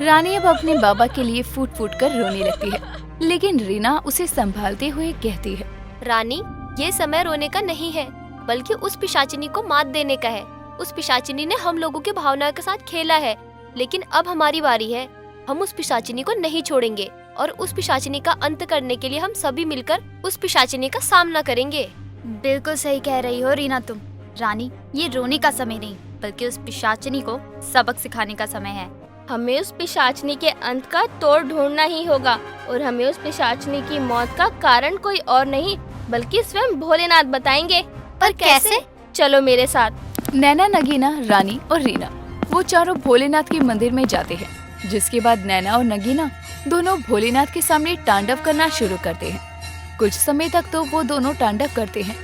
रानी अब अपने बाबा के लिए फूट फूट कर रोने लगती है, लेकिन रीना उसे संभालते हुए कहती है, रानी, ये समय रोने का नहीं है, बल्कि उस पिशाचिनी को मात देने का है। उस पिशाचिनी ने हम लोगों की भावनाओं के साथ खेला है, लेकिन अब हमारी बारी है। हम उस पिशाचिनी को नहीं छोड़ेंगे और उस पिशाचिनी का अंत करने के लिए हम सभी मिलकर उस पिशाचिनी का सामना करेंगे। बिल्कुल सही कह रही हो रीना तुम। रानी, ये रोने का समय नहीं, बल्कि उस पिशाचिनी को सबक सिखाने का समय है। हमें उस पिशाचिनी के अंत का तोड़ ढूंढना ही होगा और हमें उस पिशाचिनी की मौत का कारण कोई और नहीं बल्कि स्वयं भोलेनाथ बताएंगे। पर कैसे? चलो मेरे साथ। नैना, नगीना, रानी और रीना वो चारों भोलेनाथ के मंदिर में जाते हैं, जिसके बाद नैना और नगीना दोनों भोलेनाथ के सामने तांडव करना शुरू करते हैं। कुछ समय तक तो वो दोनों तांडव करते हैं,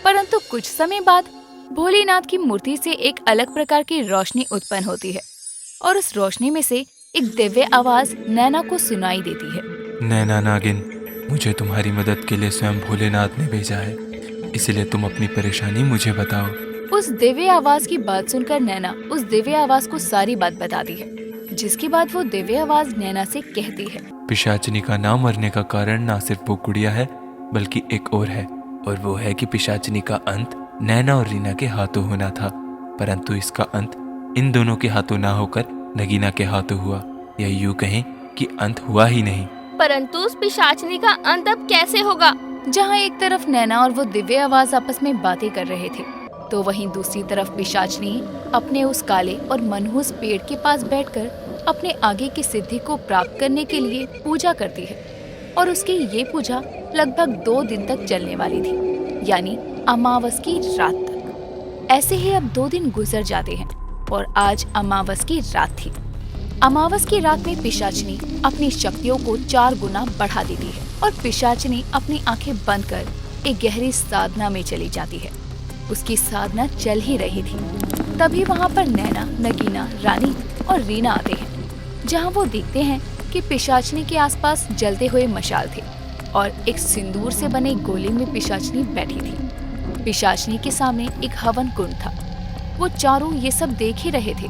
परंतु कुछ समय बाद भोलेनाथ की मूर्ति से एक अलग प्रकार की रोशनी उत्पन्न होती है और उस रोशनी में से एक दिव्य आवाज नैना को सुनाई देती है। नैना नागिन, मुझे तुम्हारी मदद के लिए स्वयं भोलेनाथ ने भेजा है, इसलिए तुम अपनी परेशानी मुझे बताओ। उस दिव्य आवाज की बात सुनकर नैना उस दिव्य आवाज को सारी बात बताती है, जिसके बाद वो दिव्य आवाज नैना से कहती है, पिशाचिनी का ना मरने का कारण ना सिर्फ वो गुड़िया है, बल्कि एक और है, और वो है कि पिशाचिनी का अंत नैना और रीना के हाथों होना था, परंतु इसका अंत इन दोनों के हाथों ना होकर नगीना के हाथों हुआ, या यूं कहें कि अंत हुआ ही नहीं। परंतु उस पिशाचिनी का अंत अब कैसे होगा? जहाँ एक तरफ नैना और वो दिव्य आवाज आपस में बातें कर रहे थे, तो वहीं दूसरी तरफ पिशाचिनी अपने उस काले और मनहूस पेड़ के पास बैठकर अपने आगे की सिद्धि को प्राप्त करने के लिए पूजा करती है और उसकी ये पूजा लगभग 2 दिन तक चलने वाली थी, यानी अमावस की रात तक। ऐसे ही अब 2 दिन गुजर जाते हैं और आज अमावस की रात थी। अमावस की रात में पिशाचिनी अपनी शक्तियों को 4 गुना बढ़ा देती है और पिशाचिनी अपनी आंखें बंद कर एक गहरी साधना में चली जाती है। उसकी साधना चल ही रही थी, तभी वहाँ पर नैना, नगीना, रानी और रीना आते हैं, जहाँ वो देखते हैं कि पिशाचिनी के आसपास जलते हुए मशाल थे और एक सिंदूर से बने गोले में पिशाचिनी बैठी थी। पिशाचिनी के सामने एक हवन कुंड था। वो चारों ये सब देख ही रहे थे,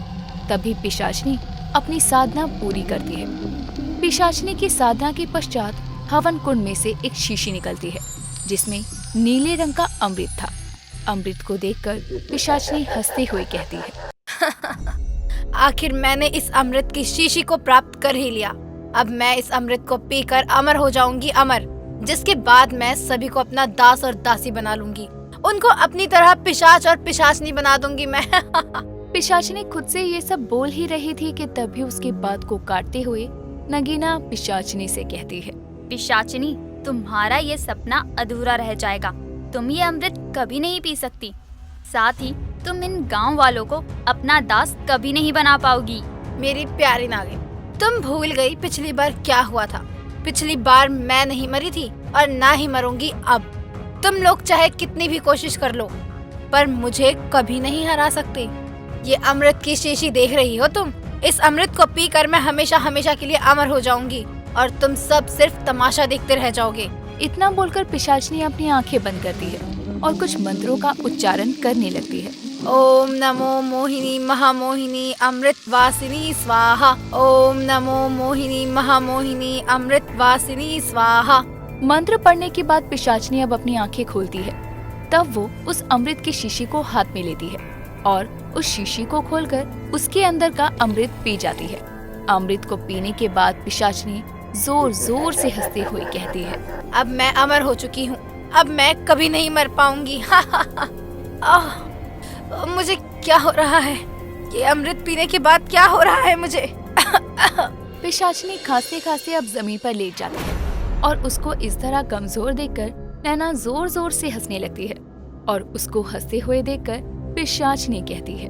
तभी पिशाचिनी अपनी साधना पूरी करती है। पिशाचिनी की साधना के पश्चात हवन कुंड में से एक शीशी निकलती है, जिसमें नीले रंग का अमृत था। अमृत को देखकर पिशाचिनी हंसते हुए कहती है, आखिर मैंने इस अमृत की शीशी को प्राप्त कर ही लिया। अब मैं इस अमृत को पीकर अमर हो जाऊंगी, अमर, जिसके बाद मैं सभी को अपना दास और दासी बना लूंगी। उनको अपनी तरह पिशाच और पिशाचनी बना दूंगी मैं। पिशाचिनी खुद से ये सब बोल ही रही थी कि तभी उसकी बात को काटते हुए नगीना पिशाचिनी से कहती है, पिशाचिनी, तुम्हारा ये सपना अधूरा रह जाएगा। तुम ये अमृत कभी नहीं पी सकती। साथ ही तुम इन गांव वालों को अपना दास कभी नहीं बना पाओगी। मेरी प्यारी नागिन, तुम भूल गई पिछली बार क्या हुआ था। पिछली बार मैं नहीं मरी थी और ना ही मरूंगी अब। तुम लोग चाहे कितनी भी कोशिश कर लो, पर मुझे कभी नहीं हरा सकते। ये अमृत की शीशी देख रही हो तुम, इस अमृत को पीकर मैं हमेशा हमेशा के लिए अमर हो जाऊंगी और तुम सब सिर्फ तमाशा देखते रह जाओगे। इतना बोलकर पिशाचिनी अपनी आंखें बंद करती है और कुछ मंत्रों का उच्चारण करने लगती है। ओम नमो मोहिनी महामोहिनी अमृत वासिनी स्वाहा। ओम नमो मोहिनी महामोहिनी अमृत वासिनी स्वाहा। मंत्र पढ़ने के बाद पिशाचिनी अब अपनी आंखें खोलती है। तब वो उस अमृत की शीशी को हाथ में लेती है और उस शीशी को खोलकर उसके अंदर का अमृत पी जाती है। अमृत को पीने के बाद पिशाचिनी जोर जोर से हंसते हुए कहती है, अब मैं अमर हो चुकी हूँ, अब मैं कभी नहीं मर पाऊंगी। मुझे क्या हो रहा है? ये अमृत पीने के बाद क्या हो रहा है मुझे? पिशाचिनी खांसते खांसते अब जमीन पर लेट जाती है और उसको इस तरह कमजोर देखकर नैना जोर जोर से हंसने लगती है और उसको हंसते हुए देखकर पिशाचिनी कहती है,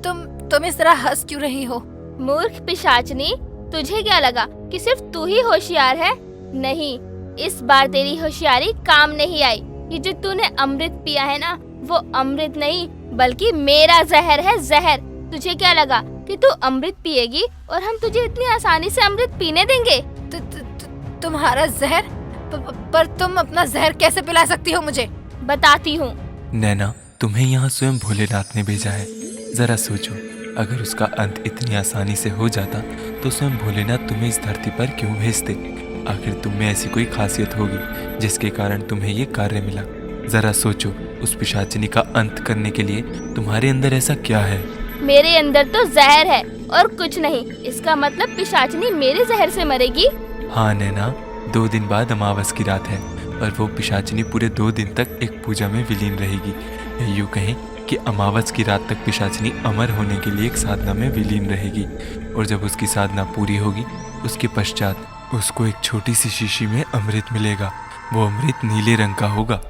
तुम इस तरह हंस क्यों रही हो? मूर्ख पिशाचिनी, तुझे क्या लगा कि सिर्फ तू ही होशियार है? नहीं, इस बार तेरी होशियारी काम नहीं आई। ये जो तूने अमृत पिया है ना, वो अमृत नहीं बल्कि मेरा जहर है, जहर। तुझे क्या लगा कि तू अमृत पिएगी और हम तुझे इतनी आसानी से अमृत पीने देंगे? तुम्हारा जहर? पर तुम अपना जहर कैसे पिला सकती हो मुझे? बताती हूँ। नैना, तुम्हें यहाँ स्वयं भोलेनाथ ने भेजा है। जरा सोचो, अगर उसका अंत इतनी आसानी से हो जाता तो स्वयं भोलेनाथ तुम्हें इस धरती पर क्यों भेजते? आखिर तुम में ऐसी कोई खासियत होगी जिसके कारण तुम्हें ये कार्य मिला। जरा सोचो, उस पिशाचिनी का अंत करने के लिए तुम्हारे अंदर ऐसा क्या है? मेरे अंदर तो जहर है और कुछ नहीं। इसका मतलब पिशाचिनी मेरे जहर से मरेगी? हाँ नैना, 2 दिन बाद अमावस की रात है और वो पिशाचिनी पूरे 2 दिन तक एक पूजा में विलीन रहेगी। या यूँ कहें कि अमावस की रात तक पिशाचिनी अमर होने के लिए एक साधना में विलीन रहेगी और जब उसकी साधना पूरी होगी उसके पश्चात उसको एक छोटी सी शीशी में अमृत मिलेगा। वो अमृत नीले रंग का होगा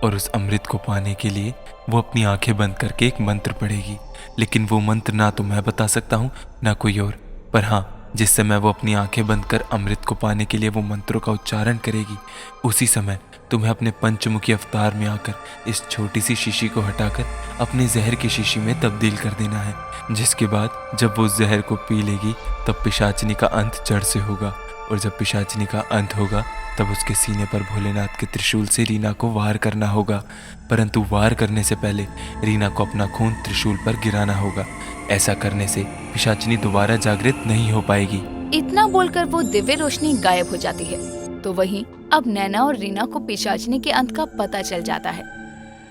और उस अमृत को पाने के लिए वो अपनी आंखें बंद करके एक मंत्र पढ़ेगी। लेकिन वो मंत्र ना तो मैं बता सकता हूँ ना कोई और, पर हाँ, जिस समय वो अपनी आंखें बंद कर अमृत को पाने के लिए वो मंत्रों का उच्चारण करेगी, उसी समय तुम्हें अपने पंचमुखी अवतार में आकर इस छोटी सी शीशी को हटाकर अपने जहर की शीशी में तब्दील कर देना है। जिसके बाद जब वो जहर को पी लेगी तब पिशाचिनी का अंत जड़ से होगा और जब पिशाचिनी का अंत होगा तब उसके सीने पर भोलेनाथ के त्रिशूल से रीना को वार करना होगा। परंतु वार करने से पहले रीना को अपना खून त्रिशूल पर गिराना होगा। ऐसा करने से पिशाचिनी दोबारा जागृत नहीं हो पाएगी। इतना बोलकर वो दिव्य रोशनी गायब हो जाती है। तो वहीं अब नैना और रीना को पिशाचिनी के अंत का पता चल जाता है।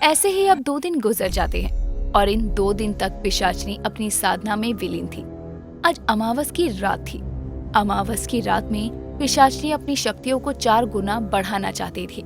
ऐसे ही अब 2 दिन गुजर जाते हैं और इन 2 दिन तक पिशाचिनी अपनी साधना में विलीन थी। आज अमावस की रात थी। अमावस की रात में पिशाचिनी अपनी शक्तियों को 4 गुना बढ़ाना चाहती थी।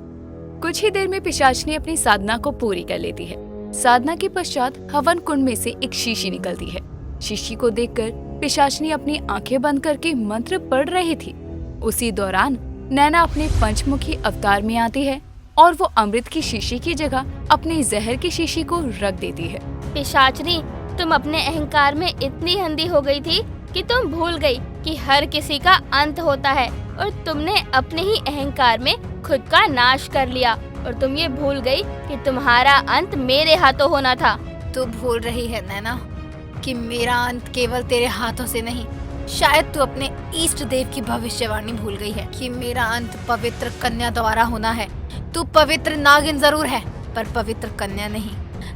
कुछ ही देर में पिशाचिनी अपनी साधना को पूरी कर लेती है। साधना के पश्चात हवन कुंड में से एक शीशी निकलती है। शीशी को देखकर पिशाचिनी अपनी आंखें बंद करके मंत्र पढ़ रही थी। उसी दौरान नैना अपने पंचमुखी अवतार में आती है और वो अमृत की शीशी की जगह अपने जहर की शीशी को रख देती है। पिशाचिनी, तुम अपने अहंकार में इतनी अंधी हो गई थी कि तुम भूल गई कि हर किसी का अंत होता है और तुमने अपने ही अहंकार में खुद का नाश कर लिया और तुम ये भूल गई कि तुम्हारा अंत मेरे हाथों होना था। तू भूल रही है नैना कि मेरा अंत केवल तेरे हाथों से नहीं, शायद तू अपने इष्ट देव की भविष्यवाणी भूल गई है कि मेरा अंत पवित्र कन्या द्वारा होना है। तू पवित्र नागिन जरूर है पर पवित्र कन्या नहीं।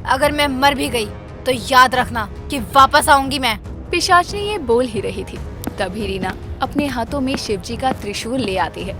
अगर मैं मर भी गई तो याद रखना कि वापस आऊंगी मैं। पिशाचिनी ये बोल ही रही थी, तभी रीना अपने हाथों में शिवजी का त्रिशूल ले आती है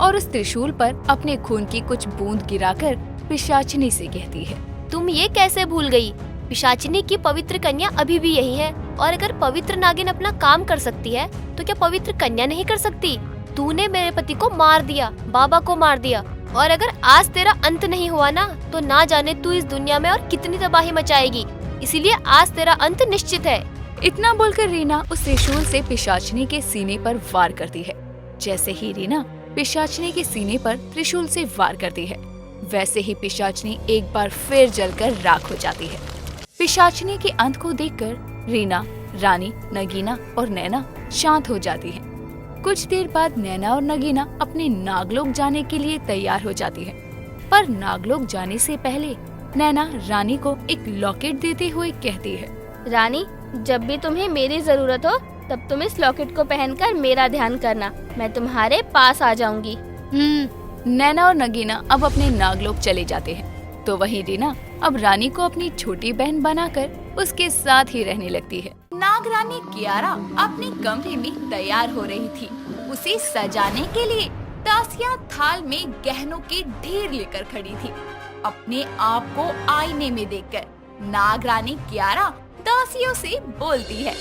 और उस त्रिशूल पर अपने खून की कुछ बूंद गिराकर पिशाचिनी से कहती है, तुम ये कैसे भूल गई? पिशाचिनी की पवित्र कन्या अभी भी यही है और अगर पवित्र नागिन अपना काम कर सकती है तो क्या पवित्र कन्या नहीं कर सकती? तूने मेरे पति को मार दिया, बाबा को मार दिया और अगर आज तेरा अंत नहीं हुआ ना तो ना जाने तू इस दुनिया में और कितनी तबाही मचाएगी। इसीलिए आज तेरा अंत निश्चित है। इतना बोलकर रीना उस त्रिशूल से पिशाचिनी के सीने पर वार करती है। जैसे ही रीना पिशाचिनी के सीने पर त्रिशूल से वार करती है, वैसे ही पिशाचिनी एक बार फिर जलकर राख हो जाती है। पिशाचिनी के अंत को देखकर रीना, रानी, नगीना और नैना शांत हो जाती हैं। कुछ देर बाद नैना और नगीना अपने नागलोक जाने के लिए तैयार हो जाती है, पर नागलोक जाने से पहले नैना रानी को एक लॉकेट देते हुए कहती है, रानी, जब भी तुम्हें मेरी जरूरत हो तब तुम इस लॉकेट को पहनकर मेरा ध्यान करना, मैं तुम्हारे पास आ जाऊंगी। नैना और नगीना अब अपने नागलोक चले जाते हैं। तो वहीं रीना अब रानी को अपनी छोटी बहन बनाकर उसके साथ ही रहने लगती है। नागरानी कियारा अपने कमरे में तैयार हो रही थी। उसे सजाने के लिए दासियां थाल में गहनों के ढेर लेकर खड़ी थी। अपने आप को आईने में देखकर नागरानी कियारा दासियों से बोलती है,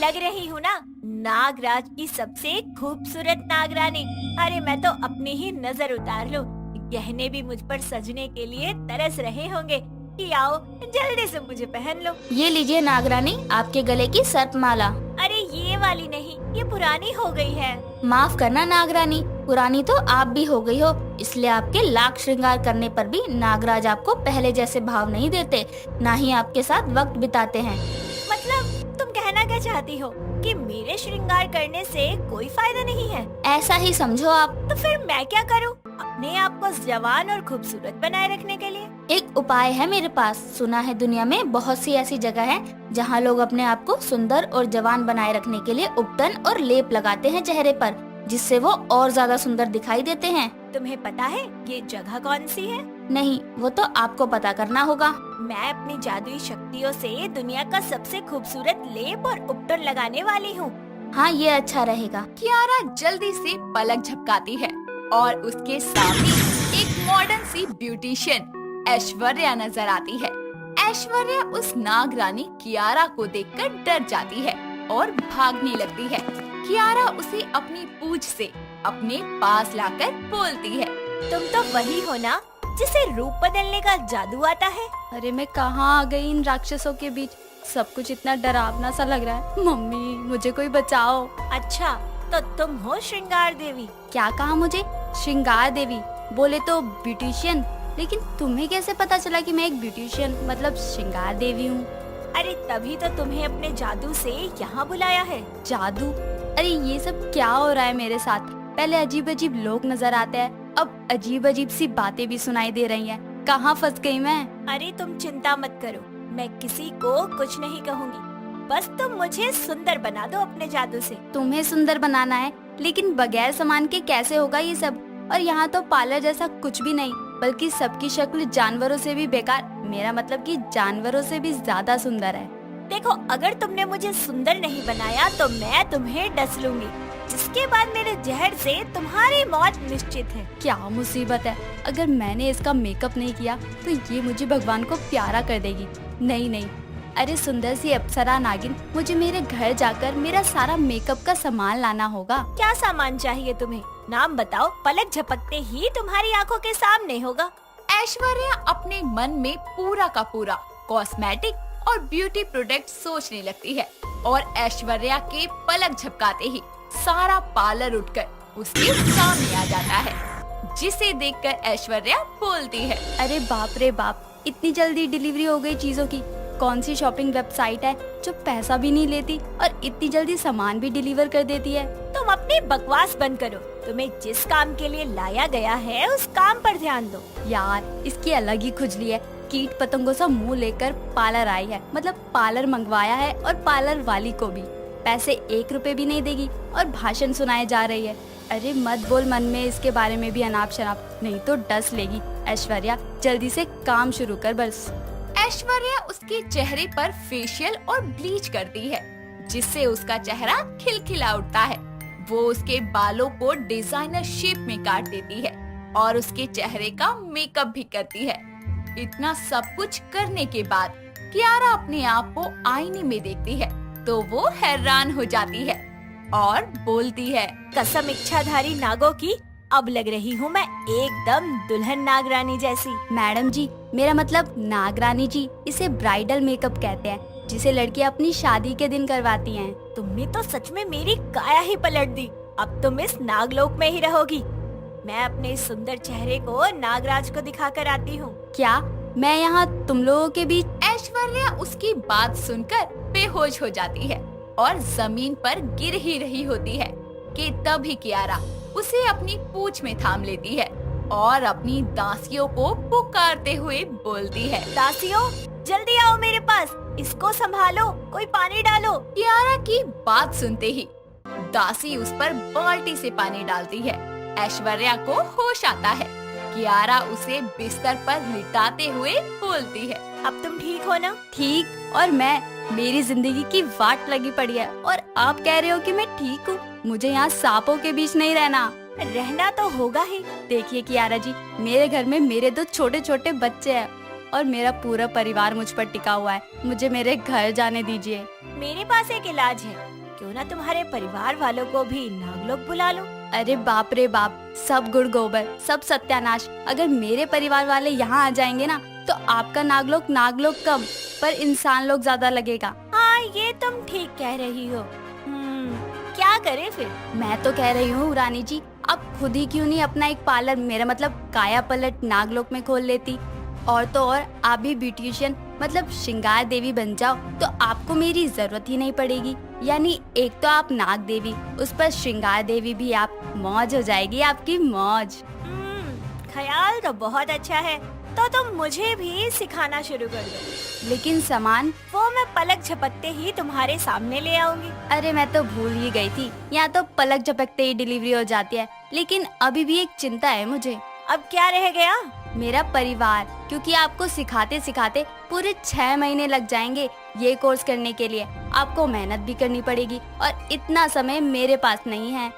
लग रही हूँ ना नागराज की सबसे खूबसूरत नागरानी। अरे मैं तो अपनी ही नजर उतार लूं। गहने भी मुझ पर सजने के लिए तरस रहे होंगे कि आओ जल्दी से मुझे पहन लो। ये लीजिए नागरानी, आपके गले की सर्पमाला। अरे ये वाली नहीं, ये पुरानी हो गई है। माफ करना नागरानी, पुरानी तो आप भी हो गई हो, इसलिए आपके लाख श्रृंगार करने पर भी नागराज आपको पहले जैसे भाव नहीं देते, ना ही आपके साथ वक्त बिताते हैं। मतलब तुम कहना क्या चाहती हो कि मेरे श्रृंगार करने से कोई फायदा नहीं है? ऐसा ही समझो आप। तो फिर मैं क्या करूं अपने आप को जवान और खूबसूरत बनाए रखने के लिए? एक उपाय है मेरे पास। सुना है दुनिया में बहुत सी ऐसी जगह है जहाँ लोग अपने आप को सुंदर और जवान बनाए रखने के लिए उपटन और लेप लगाते हैं चेहरे पर। जिससे वो और ज्यादा सुंदर दिखाई देते हैं। तुम्हें पता है ये जगह कौन सी है? नहीं, वो तो आपको पता करना होगा। मैं अपनी जादुई शक्तियों से दुनिया का सबसे खूबसूरत लेप और उपटन लगाने वाली हूँ। हाँ, ये अच्छा रहेगा। कियारा जल्दी से पलक झपकाती है और उसके सामने एक मॉडर्न सी ब्यूटिशियन ऐश्वर्या नजर आती है। ऐश्वर्या उस नाग रानी कियारा को देखकर डर जाती है और भागने लगती है। कियारा उसे अपनी पूंछ से अपने पास लाकर बोलती है, तुम तो वही हो ना जिसे रूप बदलने का जादू आता है? अरे मैं कहाँ आ गई इन राक्षसों के बीच। सब कुछ इतना डरावना सा लग रहा है। मम्मी, मुझे कोई बचाओ। अच्छा, तो तुम हो श्रृंगार देवी? क्या कहा मुझे? श्रृंगार देवी बोले तो ब्यूटिशियन, लेकिन तुम्हें कैसे पता चला कि मैं एक ब्यूटिशियन मतलब श्रृंगार देवी हूँ? अरे तभी तो तुम्हें अपने जादू से यहाँ बुलाया है। जादू? अरे ये सब क्या हो रहा है मेरे साथ? पहले अजीब अजीब लोग नजर आते हैं, अब अजीब अजीब सी बातें भी सुनाई दे रही हैं। कहाँ फंस गई मैं? अरे तुम चिंता मत करो, मैं किसी को कुछ नहीं कहूँगी। बस तुम मुझे सुंदर बना दो अपने जादू से। तुम्हें सुंदर बनाना है, लेकिन बगैर सामान के कैसे होगा ये सब? और यहाँ तो पार्लर जैसा कुछ भी नहीं, बल्कि सबकी शक्ल जानवरों से भी बेकार, मेरा मतलब कि जानवरों से भी ज्यादा सुंदर है। देखो, अगर तुमने मुझे सुंदर नहीं बनाया तो मैं तुम्हें डस लूंगी, जिसके बाद मेरे जहर से तुम्हारी मौत निश्चित है। क्या मुसीबत है, अगर मैंने इसका मेकअप नहीं किया तो ये मुझे भगवान को प्यारा कर देगी। नहीं नहीं, अरे सुंदर सी अप्सरा नागिन, मुझे मेरे घर जाकर मेरा सारा मेकअप का सामान लाना होगा। क्या सामान चाहिए तुम्हें? नाम बताओ, पलक झपकते ही तुम्हारी आंखों के सामने होगा। ऐश्वर्या अपने मन में पूरा का पूरा कॉस्मेटिक और ब्यूटी प्रोडक्ट सोचने लगती है और ऐश्वर्या के पलक झपकाते ही सारा पार्लर उठकर उसके सामने आ जाता है, जिसे देखकर ऐश्वर्या बोलती है, अरे बाप रे बाप, इतनी जल्दी डिलीवरी हो गई चीजों की। कौन सी शॉपिंग वेबसाइट है जो पैसा भी नहीं लेती और इतनी जल्दी सामान भी डिलीवर कर देती है? तुम अपनी बकवास बंद करो। तुम्हें जिस काम के लिए लाया गया है उस काम पर ध्यान दो। यार, इसकी अलग ही खुजली है। कीट पतंगों सा मुंह लेकर पार्लर आई है, मतलब पार्लर मंगवाया है, और पार्लर वाली को भी पैसे 1 रुपए भी नहीं देगी और भाषण सुनाए जा रही है। अरे मत बोल मन में इसके बारे में भी अनाप शनाप, नहीं तो डस लेगी। ऐश्वर्या, जल्दी से काम शुरू कर बस। ऐश्वर्या उसके चेहरे पर फेशियल और ब्लीच करती है, जिससे उसका चेहरा खिलखिला उठता है। वो उसके बालों को डिजाइनर शेप में काट देती है और उसके चेहरे का मेकअप भी करती है। इतना सब कुछ करने के बाद कियारा अपने आप को आईने में देखती है तो वो हैरान हो जाती है और बोलती है, कसम इच्छाधारी नागों की, अब लग रही हूँ मैं एकदम दुल्हन नागरानी जैसी। मैडम जी, मेरा मतलब नागरानी जी, इसे ब्राइडल मेकअप कहते हैं, जिसे लड़कियां अपनी शादी के दिन करवाती हैं। तुमने तो सच में मेरी काया ही पलट दी। अब तुम इस नागलोक में ही रहोगी। मैं अपने इस सुंदर चेहरे को नागराज को दिखा कर आती हूँ। क्या मैं यहाँ तुम लोगों के बीच? ऐश्वर्या उसकी बात सुनकर बेहोश हो जाती है और जमीन पर गिर ही रही होती है कि तभी कियारा उसे अपनी पूंछ में थाम लेती है और अपनी दासियों को पुकारते हुए बोलती है, दासियों, जल्दी आओ मेरे पास, इसको संभालो, कोई पानी डालो। कियारा की बात सुनते ही दासी उस पर बाल्टी से पानी डालती है। ऐश्वर्या को होश आता है। कियारा उसे बिस्तर पर लिटाते हुए बोलती है, अब तुम ठीक हो ना? ठीक, और मेरी जिंदगी की वाट लगी पड़ी है और आप कह रहे हो कि मैं ठीक हूँ? मुझे यहाँ सांपों के बीच नहीं रहना। रहना तो होगा ही। देखिए कियारा जी, मेरे घर में मेरे 2 छोटे छोटे बच्चे हैं और मेरा पूरा परिवार मुझ पर टिका हुआ है। मुझे मेरे घर जाने दीजिए। मेरे पास एक इलाज है, क्यों ना तुम्हारे परिवार वालों को भी नागलोक बुला लो। अरे बाप रे बाप, सब गुड़ गोबर, सब सत्यानाश। अगर मेरे परिवार वाले यहाँ आ जाएंगे ना तो आपका नागलोक कम, पर इंसान लोग ज्यादा लगेगा। हाँ, ये तुम ठीक कह रही हो। क्या करें फिर? मैं तो कह रही हूँ रानी जी, आप खुद ही क्यों नहीं अपना एक पार्लर, मेरा मतलब काया पलट, नागलोक में खोल लेती। और तो और आप भी ब्यूटिशियन मतलब श्रृंगार देवी बन जाओ तो आपको मेरी जरूरत ही नहीं पड़ेगी। यानी एक तो आप नाग देवी, उस पर श्रृंगार देवी भी आप, मौज हो जाएगी आपकी मौज। ख्याल तो बहुत अच्छा है, तो तुम मुझे भी सिखाना शुरू कर दो। लेकिन सामान? वो मैं पलक झपकते ही तुम्हारे सामने ले आऊंगी। अरे मैं तो भूल ही गई थी, यहाँ तो पलक झपकते ही डिलीवरी हो जाती है। लेकिन अभी भी एक चिंता है मुझे। अब क्या रह गया? मेरा परिवार, क्योंकि आपको सिखाते सिखाते पूरे 6 महीने लग जाएंगे ये कोर्स करने के लिए। आपको मेहनत भी करनी पड़ेगी और इतना समय मेरे पास नहीं है।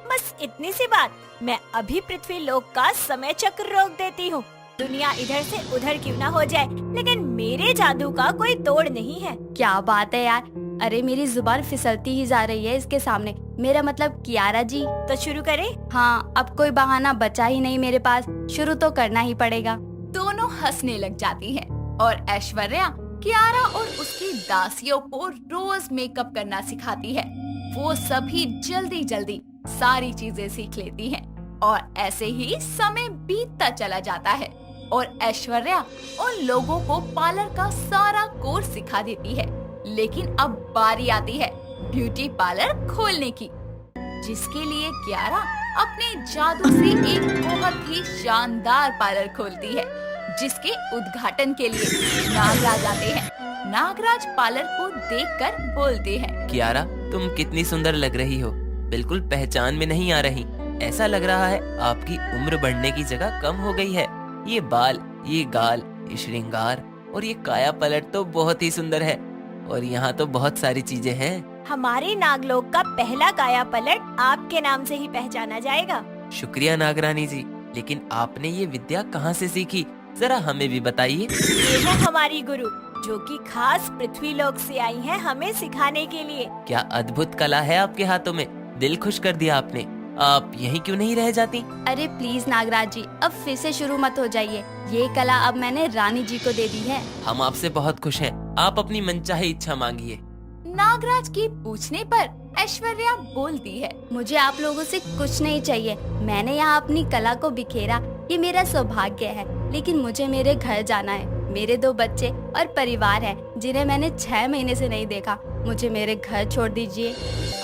बस इतनी सी बात। मैं अभी पृथ्वी लोक का समय चक्र रोक देती हूँ। दुनिया इधर से उधर क्यों ना हो जाए, लेकिन मेरे जादू का कोई तोड़ नहीं है। क्या बात है यार, अरे मेरी जुबान फिसलती ही जा रही है इसके सामने। मेरा मतलब कियारा जी। तो शुरू करें? हाँ, अब कोई बहाना बचा ही नहीं मेरे पास, शुरू तो करना ही पड़ेगा। दोनों हंसने लग जाती हैं और ऐश्वर्या कियारा और उसकी दासियों को रोज मेकअप करना सिखाती है। वो सभी जल्दी जल्दी सारी चीजें सीख लेती हैं और ऐसे ही समय बीतता चला जाता है और ऐश्वर्या उन लोगों को पार्लर का सारा कोर्स सिखा देती है। लेकिन अब बारी आती है ब्यूटी पार्लर खोलने की, जिसके लिए कियारा अपने जादू से एक बहुत ही शानदार पार्लर खोलती है, जिसके उद्घाटन के लिए नागराज आते हैं। नागराज पार्लर को देखकर बोलते हैं, कियारा, तुम कितनी सुंदर लग रही हो, बिल्कुल पहचान में नहीं आ रही। ऐसा लग रहा है आपकी उम्र बढ़ने की जगह कम हो गई है। ये बाल, ये गाल, ये श्रृंगार और ये काया पलट तो बहुत ही सुंदर है। और यहाँ तो बहुत सारी चीजें हैं। हमारे नागलोक का पहला काया पलट आपके नाम से ही पहचाना जाएगा। शुक्रिया नागरानी जी, लेकिन आपने ये विद्या कहाँ से सीखी, जरा हमें भी बताइए। ये है हमारी गुरु, जो कि खास पृथ्वी लोक से आई हैं हमें सिखाने के लिए। क्या अद्भुत कला है आपके हाथों में, दिल खुश कर दिया आपने। आप यहीं क्यों नहीं रह जाती? अरे प्लीज नागराज जी, अब फिर से शुरू मत हो जाइए। ये कला अब मैंने रानी जी को दे दी है। हम आपसे बहुत खुश हैं, आप अपनी मनचाही इच्छा मांगिए। नागराज की पूछने पर ऐश्वर्या बोलती है, मुझे आप लोगों से कुछ नहीं चाहिए। मैंने यहाँ अपनी कला को बिखेरा, ये मेरा सौभाग्य है। लेकिन मुझे मेरे घर जाना है। मेरे 2 बच्चे और परिवार है, जिन्हें मैंने 6 महीने से नहीं देखा। मुझे मेरे घर छोड़ दीजिए।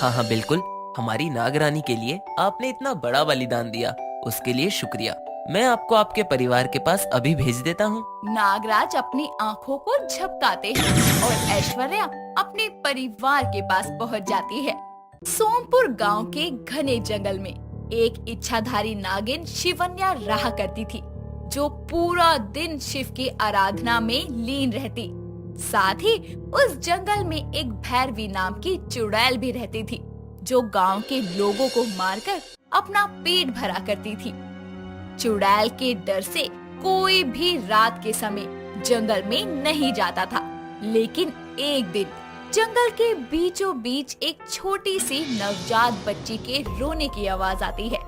हाँ हाँ बिल्कुल, हमारी नागरानी के लिए आपने इतना बड़ा बलिदान दिया, उसके लिए शुक्रिया। मैं आपको आपके परिवार के पास अभी भेज देता हूँ। नागराज अपनी आँखों को झपकाते हैं और ऐश्वर्या अपने परिवार के पास पहुँच जाती है। सोमपुर गांव के घने जंगल में एक इच्छाधारी नागिन शिवन्या रहा करती थी, जो पूरा दिन शिव की आराधना में लीन रहती। साथ ही उस जंगल में एक भैरवी नाम की चुड़ैल भी रहती थी, जो गांव के लोगों को मारकर अपना पेट भरा करती थी। चुड़ैल के डर से कोई भी रात के समय जंगल में नहीं जाता था। लेकिन एक दिन जंगल के बीचों बीच एक छोटी सी नवजात बच्ची के रोने की आवाज आती है।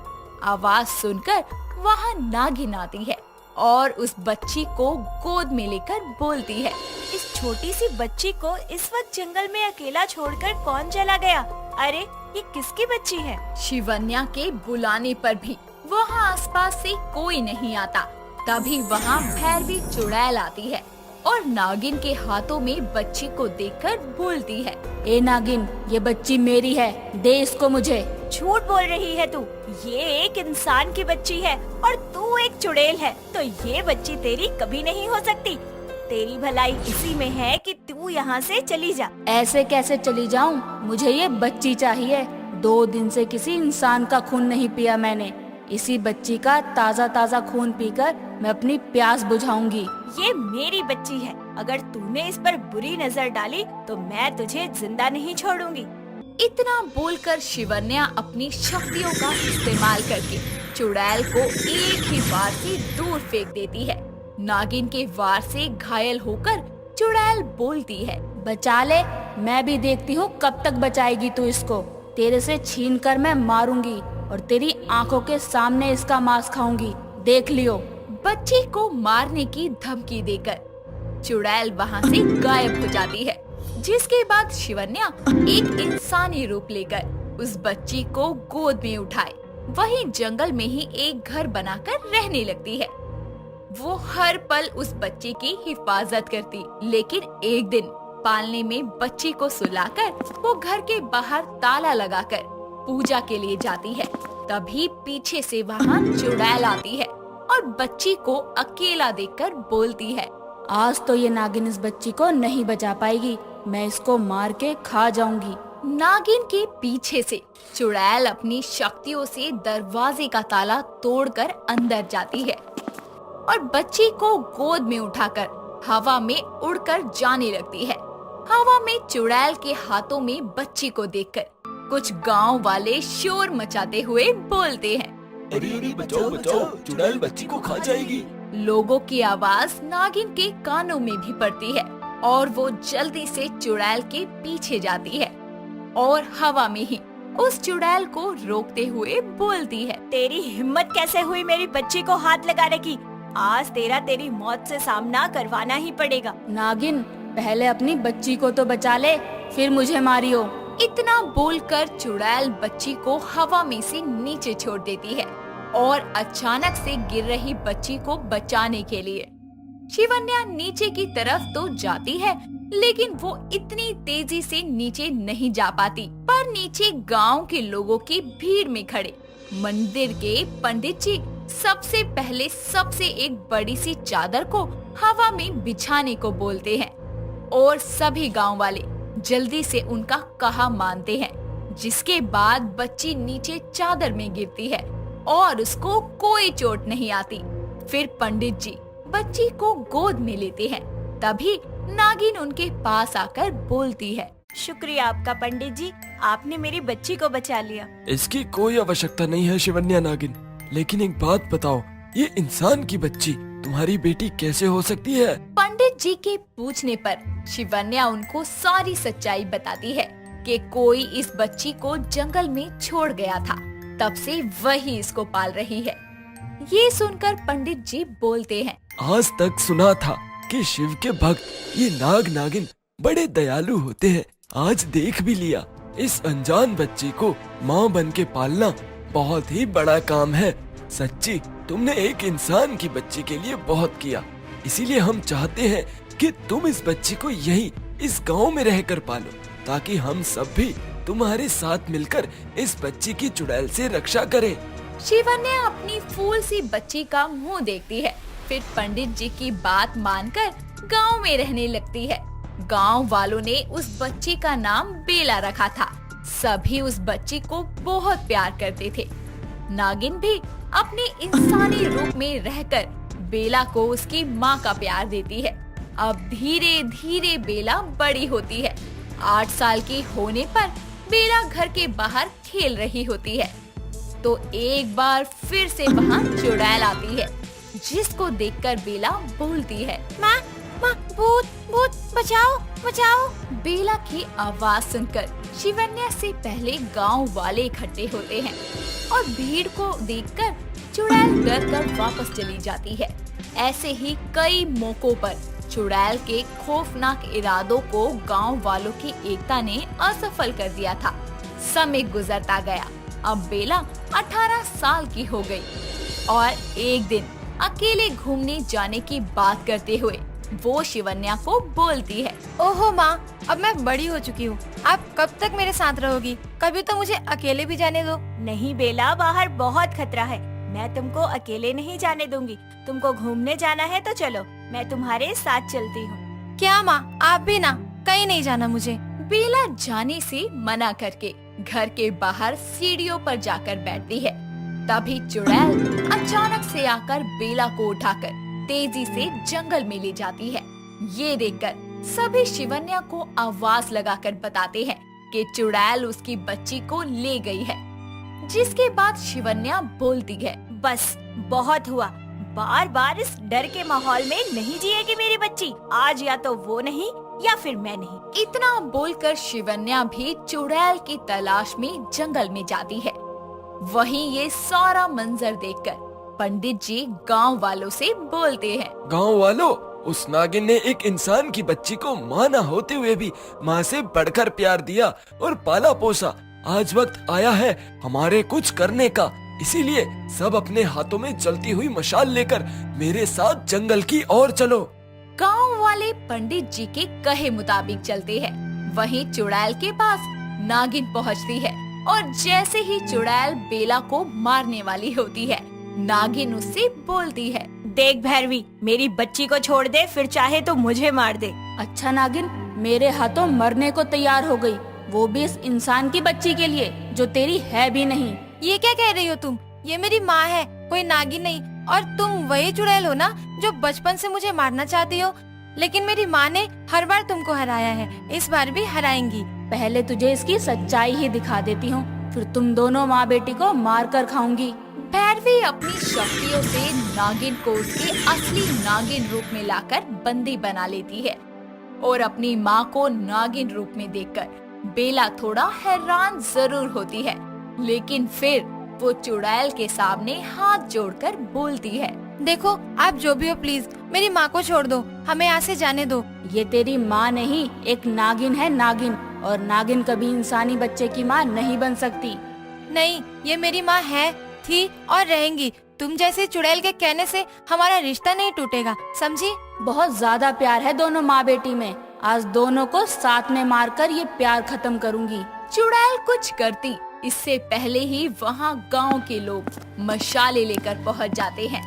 आवाज सुनकर वहाँ नागिन आती है और उस बच्ची को गोद में लेकर बोलती है, इस छोटी सी बच्ची को इस वक्त जंगल में अकेला छोड़कर कौन चला गया? अरे ये किसकी बच्ची है? शिवन्या के बुलाने पर भी वहाँ आसपास से कोई नहीं आता। तभी वहाँ भैरवी चुड़ैल आती है और नागिन के हाथों में बच्ची को देखकर बोलती है, ए नागिन, ये बच्ची मेरी है, दे इसको मुझे। झूठ बोल रही है तू, ये एक इंसान की बच्ची है और तू एक चुड़ैल है, तो ये बच्ची तेरी कभी नहीं हो सकती। तेरी भलाई इसी में है कि तू यहाँ से चली जा। ऐसे कैसे चली जाऊँ? मुझे ये बच्ची चाहिए। 2 दिन से किसी इंसान का खून नहीं पिया मैंने। इसी बच्ची का ताज़ा ताज़ा खून पीकर मैं अपनी प्यास बुझाऊंगी। ये मेरी बच्ची है, अगर तूने इस पर बुरी नजर डाली तो मैं तुझे जिंदा नहीं छोड़ूंगी। इतना बोलकर शिवन्या अपनी शक्तियों का इस्तेमाल करके चुड़ैल को एक ही वार से दूर फेंक देती है। नागिन के वार से घायल होकर चुड़ैल बोलती है, बचा ले, मैं भी देखती हूँ कब तक बचाएगी तू इसको। तेरे से छीन कर मैं मारूंगी और तेरी आंखों के सामने इसका मांस खाऊंगी, देख लियो। बच्ची को मारने की धमकी देकर चुड़ैल वहाँ से गायब हो जाती है, जिसके बाद शिवन्या एक इंसानी रूप लेकर उस बच्ची को गोद में उठाए वहीं जंगल में ही एक घर बनाकर रहने लगती है। वो हर पल उस बच्ची की हिफाजत करती, लेकिन एक दिन पालने में बच्ची को सुलाकर वो घर के बाहर ताला लगाकर पूजा के लिए जाती है। तभी पीछे से वहाँ चुड़ैल आती है और बच्ची को अकेला देखकर बोलती है, आज तो ये नागिन इस बच्ची को नहीं बचा पाएगी, मैं इसको मार के खा जाऊंगी। नागिन के पीछे से चुड़ैल अपनी शक्तियों से दरवाजे का ताला तोड़कर अंदर जाती है और बच्ची को गोद में उठाकर हवा में उड़कर जाने लगती है। हवा में चुड़ैल के हाथों में बच्ची को देखकर कुछ गांव वाले शोर मचाते हुए बोलते हैं, अरे अरे बचाओ बचाओ, चुड़ैल बच्ची को खा जाएगी। लोगों की आवाज नागिन के कानों में भी पड़ती है और वो जल्दी से चुड़ैल के पीछे जाती है और हवा में ही उस चुड़ैल को रोकते हुए बोलती है, तेरी हिम्मत कैसे हुई मेरी बच्ची को हाथ लगाने की? आज तेरी मौत से सामना करवाना ही पड़ेगा। नागिन, पहले अपनी बच्ची को तो बचा ले, फिर मुझे मारियो। इतना बोलकर चुड़ैल बच्ची को हवा में से नीचे छोड़ देती है और अचानक से गिर रही बच्ची को बचाने के लिए शिवन्या नीचे की तरफ तो जाती है, लेकिन वो इतनी तेजी से नीचे नहीं जा पाती। पर नीचे गांव के लोगों की भीड़ में खड़े मंदिर के पंडित जी सबसे पहले सबसे एक बड़ी सी चादर को हवा में बिछाने को बोलते हैं और सभी गांव वाले जल्दी से उनका कहा मानते हैं, जिसके बाद बच्ची नीचे चादर में गिरती है और उसको कोई चोट नहीं आती। फिर पंडित जी बच्ची को गोद में लेते हैं। तभी नागिन उनके पास आकर बोलती है, शुक्रिया आपका पंडित जी, आपने मेरी बच्ची को बचा लिया। इसकी कोई आवश्यकता नहीं है शिवन्या नागिन, लेकिन एक बात बताओ, ये इंसान की बच्ची तुम्हारी बेटी कैसे हो सकती है? पंडित जी के पूछने पर शिवन्या उनको सारी सच्चाई बताती है कि कोई इस बच्ची को जंगल में छोड़ गया था, तब से वही इसको पाल रही है। ये सुनकर पंडित जी बोलते हैं, आज तक सुना था कि शिव के भक्त ये नाग नागिन बड़े दयालु होते हैं, आज देख भी लिया। इस अनजान बच्ची को माँ बन के पालना बहुत ही बड़ा काम है। सच्ची तुमने एक इंसान की बच्ची के लिए बहुत किया, इसीलिए हम चाहते हैं कि तुम इस बच्ची को यहीं इस गांव में रहकर पालो, ताकि हम सब भी तुम्हारे साथ मिलकर इस बच्ची की चुड़ैल से रक्षा करें। शिवन्या अपनी फूल सी बच्ची का मुंह देखती है, फिर पंडित जी की बात मानकर गांव में रहने लगती है। गांव वालों ने उस बच्ची का नाम बेला रखा था। सभी उस बच्ची को बहुत प्यार करते थे। नागिन भी अपने इंसानी रूप में रहकर बेला को उसकी माँ का प्यार देती है। अब धीरे धीरे बेला बड़ी होती है। 8 साल की होने पर बेला घर के बाहर खेल रही होती है तो एक बार फिर से वहाँ चुड़ैल आती है, जिसको देखकर बेला बोलती है, माँ माँ, भूत भूत, बचाओ बचाओ। बेला की आवाज सुनकर शिवन्या से पहले गांव वाले इकट्ठे होते हैं और भीड़ को देखकर चुड़ैल डर कर वापस चली जाती है। ऐसे ही कई मौकों पर चुड़ैल के खौफनाक इरादों को गांव वालों की एकता ने असफल कर दिया था। समय गुजरता गया। अब बेला 18 साल की हो गई और एक दिन अकेले घूमने जाने की बात करते हुए वो शिवन्या को बोलती है, ओहो माँ, अब मैं बड़ी हो चुकी हूँ, आप कब तक मेरे साथ रहोगी? कभी तो मुझे अकेले भी जाने दो। नहीं बेला, बाहर बहुत खतरा है, मैं तुमको अकेले नहीं जाने दूंगी। तुमको घूमने जाना है तो चलो, मैं तुम्हारे साथ चलती हूँ। क्या माँ, आप भी ना, कहीं नहीं जाना मुझे। बेला जाने से मना करके घर के बाहर सीढ़ियों पर जाकर बैठती है। तभी चुड़ैल अचानक से आकर बेला को उठाकर तेजी से जंगल में ले जाती है। ये देखकर सभी शिवन्या को आवाज लगाकर बताते हैं कि चुड़ैल उसकी बच्ची को ले गई है। जिसके बाद शिवन्या बोलती है, बस बहुत हुआ, बार बार इस डर के माहौल में नहीं जिएगी मेरी बच्ची। आज या तो वो नहीं या फिर मैं नहीं। इतना बोलकर शिवन्या भी चुड़ैल की तलाश में जंगल में जाती है। वहीं ये सारा मंजर देखकर पंडित जी गांव वालों से बोलते हैं, गांव वालों, उस नागिन ने एक इंसान की बच्ची को मां न होते हुए भी मां से बढ़कर प्यार दिया और पाला पोसा। आज वक्त आया है हमारे कुछ करने का, इसीलिए सब अपने हाथों में जलती हुई मशाल लेकर मेरे साथ जंगल की ओर चलो। गांव वाले पंडित जी के कहे मुताबिक चलते हैं। वहीं चुड़ैल के पास नागिन पहुंचती है और जैसे ही चुड़ैल बेला को मारने वाली होती है, नागिन उससे बोलती है। देख भैरवी, मेरी बच्ची को छोड़ दे, फिर चाहे तो मुझे मार दे। अच्छा नागिन, मेरे हाथों मरने को तैयार हो गई, वो भी इस इंसान की बच्ची के लिए जो तेरी है भी नहीं। ये क्या कह रही हो तुम? ये मेरी माँ है, कोई नागिन नहीं। और तुम वही चुड़ैल हो ना जो बचपन से मुझे मारना चाहती हो? लेकिन मेरी माँ ने हर बार तुमको हराया है, इस बार भी हराएंगी। पहले तुझे इसकी सच्चाई ही दिखा देती हूँ, फिर तुम दोनों माँ बेटी को मार कर खाऊंगी। भैरवी अपनी शक्तियों से नागिन को उसके असली नागिन रूप में लाकर बंदी बना लेती है और अपनी माँ को नागिन रूप में देखकर बेला थोड़ा हैरान जरूर होती है, लेकिन फिर वो चुड़ैल के सामने हाथ जोड़कर बोलती है। देखो, आप जो भी हो, प्लीज मेरी माँ को छोड़ दो, हमें यहाँ से जाने दो। ये तेरी माँ नहीं, एक नागिन है, नागिन। और नागिन कभी इंसानी बच्चे की माँ नहीं बन सकती। नहीं, ये मेरी माँ है, थी और रहेंगी। तुम जैसे चुड़ैल के कहने से हमारा रिश्ता नहीं टूटेगा, समझी? बहुत ज्यादा प्यार है दोनों माँ बेटी में। आज दोनों को साथ में मारकर ये प्यार खत्म करूंगी। चुड़ैल कुछ करती इससे पहले ही वहाँ गांव के लोग मशाले लेकर पहुँच जाते हैं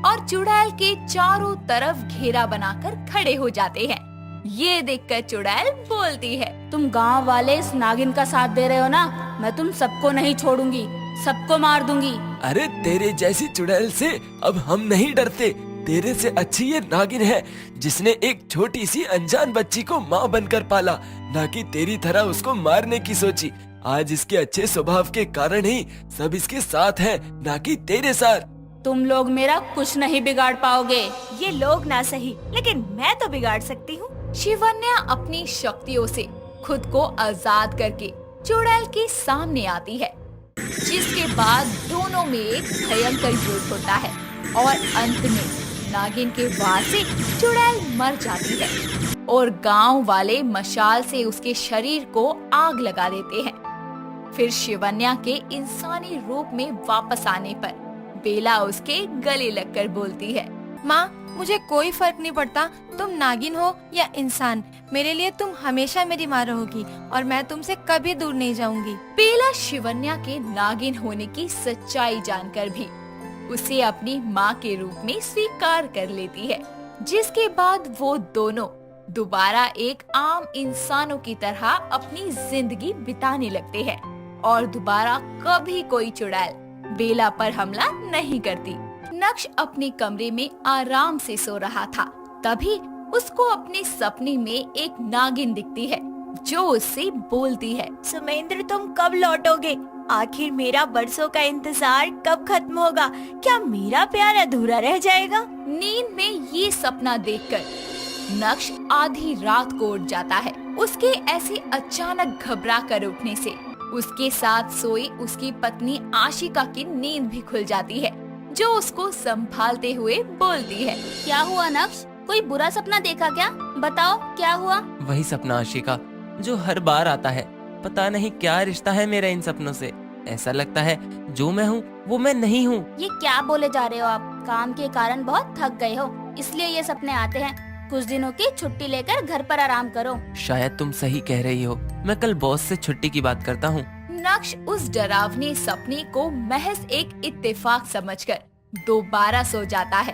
और चुड़ैल के चारों तरफ घेरा बनाकर खड़े हो जाते हैं। ये देखकर चुड़ैल बोलती है, तुम गांव वाले इस नागिन का साथ दे रहे हो ना? मैं तुम सबको नहीं छोड़ूंगी, सबको मार दूंगी। अरे तेरे जैसी चुड़ैल से अब हम नहीं डरते। तेरे से अच्छी ये नागिन है जिसने एक छोटी सी अनजान बच्ची को माँ बनकर पाला, ना कि तेरी तरह उसको मारने की सोची। आज इसके अच्छे स्वभाव के कारण ही सब इसके साथ हैं, ना कि तेरे साथ। तुम लोग मेरा कुछ नहीं बिगाड़ पाओगे। ये लोग ना सही, लेकिन मैं तो बिगाड़ सकती हूँ। शिवन्या अपनी शक्तियों से खुद को आजाद करके चुड़ैल के सामने आती है, जिसके बाद दोनों में एक भयंकर युद्ध होता है और अंत में नागिन के वार से चुड़ैल मर जाती है और गांव वाले मशाल से उसके शरीर को आग लगा देते हैं। फिर शिवन्या के इंसानी रूप में वापस आने पर बेला उसके गले लगकर बोलती है, माँ, मुझे कोई फर्क नहीं पड़ता तुम नागिन हो या इंसान, मेरे लिए तुम हमेशा मेरी माँ रहोगी और मैं तुमसे कभी दूर नहीं जाऊंगी। बेला शिवन्या के नागिन होने की सच्चाई जानकर भी उसे अपनी माँ के रूप में स्वीकार कर लेती है, जिसके बाद वो दोनों दोबारा एक आम इंसानों की तरह अपनी जिंदगी बिताने लगते हैं और दोबारा कभी कोई चुड़ैल बेला पर हमला नहीं करती। नक्श अपने कमरे में आराम से सो रहा था, तभी उसको अपने सपने में एक नागिन दिखती है जो उससे बोलती है, सुमेंद्र, तुम कब लौटोगे? आखिर मेरा बरसों का इंतजार कब खत्म होगा? क्या मेरा प्यार अधूरा रह जाएगा? नींद में ये सपना देखकर नक्श आधी रात को उठ जाता है। उसके ऐसे अचानक घबरा कर उठने से उसके साथ सोई उसकी पत्नी आशिका की नींद भी खुल जाती है, जो उसको संभालते हुए बोलती है, क्या हुआ नक्श? कोई बुरा सपना देखा क्या? बताओ क्या हुआ? वही सपना आशिका जो हर बार आता है। पता नहीं क्या रिश्ता है मेरा इन सपनों से। ऐसा लगता है जो मैं हूँ वो मैं नहीं हूँ। ये क्या बोले जा रहे हो आप? काम के कारण बहुत थक गए हो, इसलिए ये सपने आते हैं। कुछ दिनों की छुट्टी लेकर घर पर आराम करो। शायद तुम सही कह रही हो, मैं कल बॉस से छुट्टी की बात करता हूँ। नक्श उस डरावने सपने को महज एक इत्तेफाक समझकर दोबारा सो जाता है।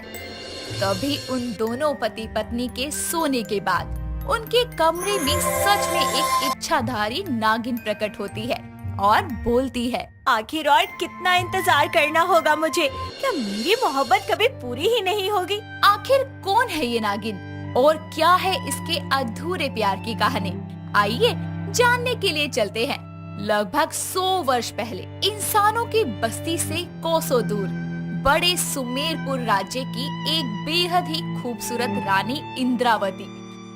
तभी उन दोनों पति पत्नी के सोने के बाद उनके कमरे में सच में एक इच्छाधारी नागिन प्रकट होती है और बोलती है, आखिर और कितना इंतजार करना होगा मुझे? क्या मेरी मोहब्बत कभी पूरी ही नहीं होगी? आखिर कौन है ये नागिन और क्या है इसके अधूरे प्यार की कहानी? आइए जानने के लिए चलते हैं लगभग 100 वर्ष पहले इंसानों की बस्ती से कोसों दूर बड़े सुमेरपुर राज्य की एक बेहद ही खूबसूरत रानी इंद्रावती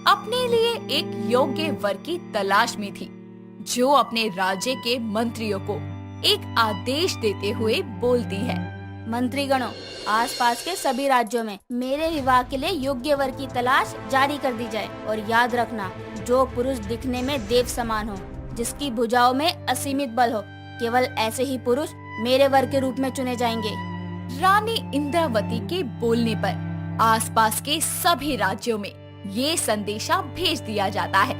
अपने लिए एक योग्य वर की तलाश में थी, जो अपने राज्य के मंत्रियों को एक आदेश देते हुए बोलती है, मंत्रीगणों, आसपास के सभी राज्यों में मेरे विवाह के लिए योग्य वर की तलाश जारी कर दी जाए और याद रखना, जो पुरुष दिखने में देव समान हो, जिसकी भुजाओं में असीमित बल हो, केवल ऐसे ही पुरुष मेरे वर के रूप में चुने जाएंगे। रानी इंद्रावती के बोलने पर आसपास के सभी राज्यों में ये संदेशा भेज दिया जाता है।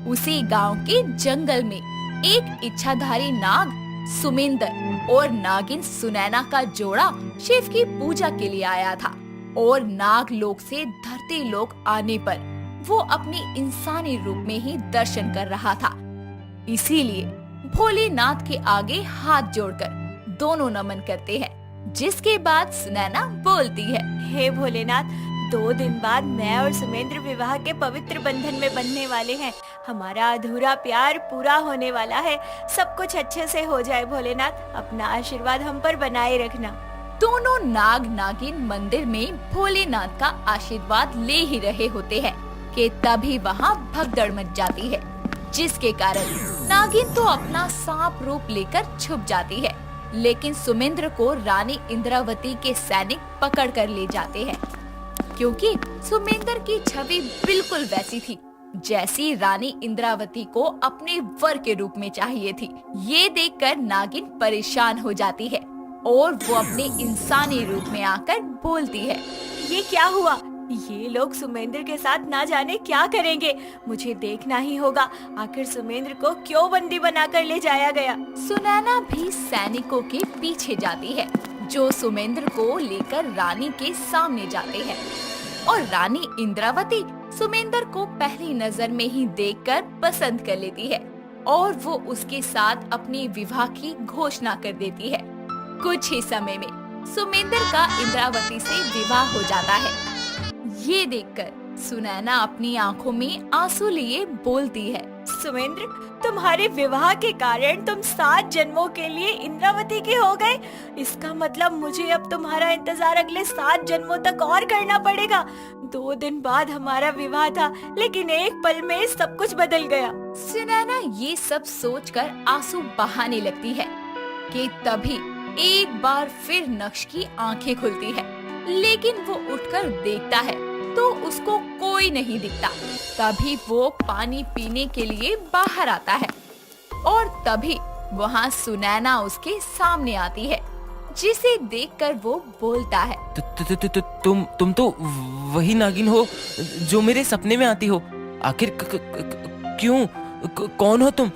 उसी गांव के जंगल में एक इच्छाधारी नाग सुमेंदर और नागिन सुनैना का जोड़ा शिव की पूजा के लिए आया था और नाग लोक से धरती लोक आने पर वो अपने इंसानी रूप में ही दर्शन कर रहा था। इसीलिए भोलेनाथ के आगे हाथ जोड़कर दोनों नमन करते हैं, जिसके बाद सुनैना बोलती है, हे भोलेनाथ, 2 दिन बाद मैं और सुमेंद्र विवाह के पवित्र बंधन में बंधने वाले हैं। हमारा अधूरा प्यार पूरा होने वाला है। सब कुछ अच्छे से हो जाए भोलेनाथ, अपना आशीर्वाद हम पर बनाए रखना। दोनों नाग नागिन मंदिर में भोलेनाथ का आशीर्वाद ले ही रहे होते हैं कि तभी वहाँ भगदड़ मच जाती है, जिसके कारण नागिन तो अपना सांप रूप लेकर छुप जाती है, लेकिन सुमेंद्र को रानी इंद्रावती के सैनिक पकड़ कर ले जाते हैं, क्योंकि सुमेंद्र की छवि बिल्कुल वैसी थी जैसी रानी इंद्रावती को अपने वर के रूप में चाहिए थी। ये देखकर नागिन परेशान हो जाती है और वो अपने इंसानी रूप में आकर बोलती है, ये क्या हुआ? ये लोग सुमेंद्र के साथ ना जाने क्या करेंगे। मुझे देखना ही होगा, आखिर सुमेंद्र को क्यों बंदी बनाकर ले जाया गया। सुनैना भी सैनिकों के पीछे जाती है, जो सुमेंद्र को लेकर रानी के सामने जाते हैं और रानी इंद्रावती सुमेंद्र को पहली नजर में ही देखकर पसंद कर लेती है और वो उसके साथ अपने विवाह की घोषणा कर देती है। कुछ ही समय में सुमेंद्र का इंद्रावती से विवाह हो जाता है। ये देखकर सुनैना अपनी आंखों में आंसू लिए बोलती है, सुमेंद्र, तुम्हारे विवाह के कारण तुम 7 जन्मों के लिए इंद्रावती के हो गए। इसका मतलब मुझे अब तुम्हारा इंतजार अगले 7 जन्मों तक और करना पड़ेगा। 2 दिन बाद हमारा विवाह था, लेकिन एक पल में सब कुछ बदल गया। सुनैना ये सब सोचकर आंसू बहाने लगती है कि तभी एक बार फिर नक्श की आंखें खुलती है, लेकिन वो उठकर देखता है तो उसको कोई नहीं दिखता। तभी वो पानी पीने के लिए बाहर आता है और तभी वहाँ सुनैना उसके सामने आती है, जिसे देखकर वो बोलता है, तुम तो वही नागिन हो जो मेरे सपने में आती हो। आखिर क्यों, कौन हो तुम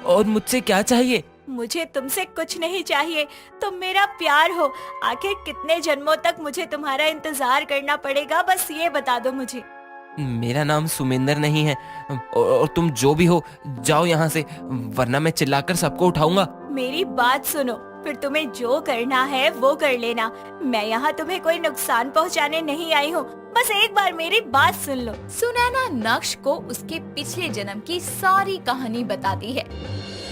और मुझसे क्या चाहिए? मुझे तुमसे कुछ नहीं चाहिए, तुम मेरा प्यार हो। आखिर कितने जन्मों तक मुझे तुम्हारा इंतजार करना पड़ेगा, बस ये बता दो मुझे। मेरा नाम सुमेंद्र नहीं है और तुम जो भी हो जाओ यहाँ से, वरना मैं चिल्लाकर सबको उठाऊंगा। मेरी बात सुनो, फिर तुम्हें जो करना है वो कर लेना। मैं यहाँ तुम्हें कोई नुकसान पहुँचाने नहीं आई हूँ, बस एक बार मेरी बात सुन लो। सुनैना नक्श को उसके पिछले जन्म की सारी कहानी बताती है,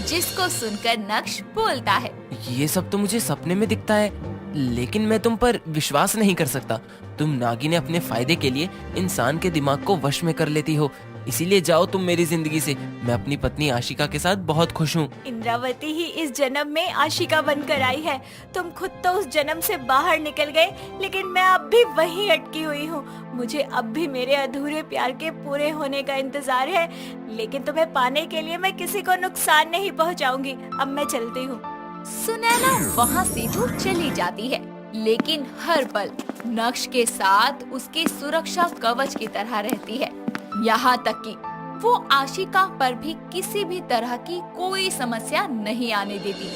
जिसको सुनकर नक्श बोलता है, ये सब तो मुझे सपने में दिखता है, लेकिन मैं तुम पर विश्वास नहीं कर सकता। तुम नागिन अपने फायदे के लिए इंसान के दिमाग को वश में कर लेती हो, इसीलिए जाओ तुम मेरी जिंदगी से। मैं अपनी पत्नी आशिका के साथ बहुत खुश हूँ। इंद्रावती ही इस जन्म में आशिका बनकर आई है। तुम खुद तो उस जन्म से बाहर निकल गए, लेकिन मैं अब भी वहीं अटकी हुई हूँ। मुझे अब भी मेरे अधूरे प्यार के पूरे होने का इंतजार है, लेकिन तुम्हें पाने के लिए मैं किसी को नुकसान नहीं पहुँचाऊंगी। अब मैं चलती हूँ। सुनैना वहाँ से तो चली जाती है, लेकिन हर पल नक्श के साथ उसके सुरक्षा कवच की तरह रहती है, यहाँ तक कि वो आशिका पर भी किसी भी तरह की कोई समस्या नहीं आने देती।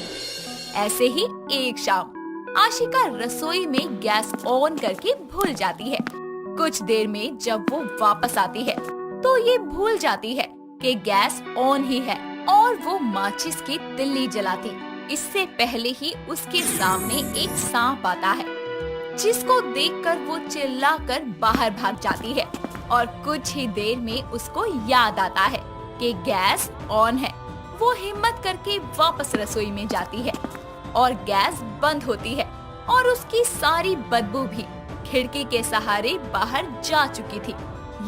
ऐसे ही एक शाम आशिका रसोई में गैस ऑन करके भूल जाती है। कुछ देर में जब वो वापस आती है तो ये भूल जाती है कि गैस ऑन ही है और वो माचिस की तिल्ली जलाती इससे पहले ही उसके सामने एक सांप आता है, जिसको देखकर वो चिल्लाकर बाहर भाग जाती है और कुछ ही देर में उसको याद आता है कि गैस ऑन है। वो हिम्मत करके वापस रसोई में जाती है और गैस बंद होती है और उसकी सारी बदबू भी खिड़की के सहारे बाहर जा चुकी थी।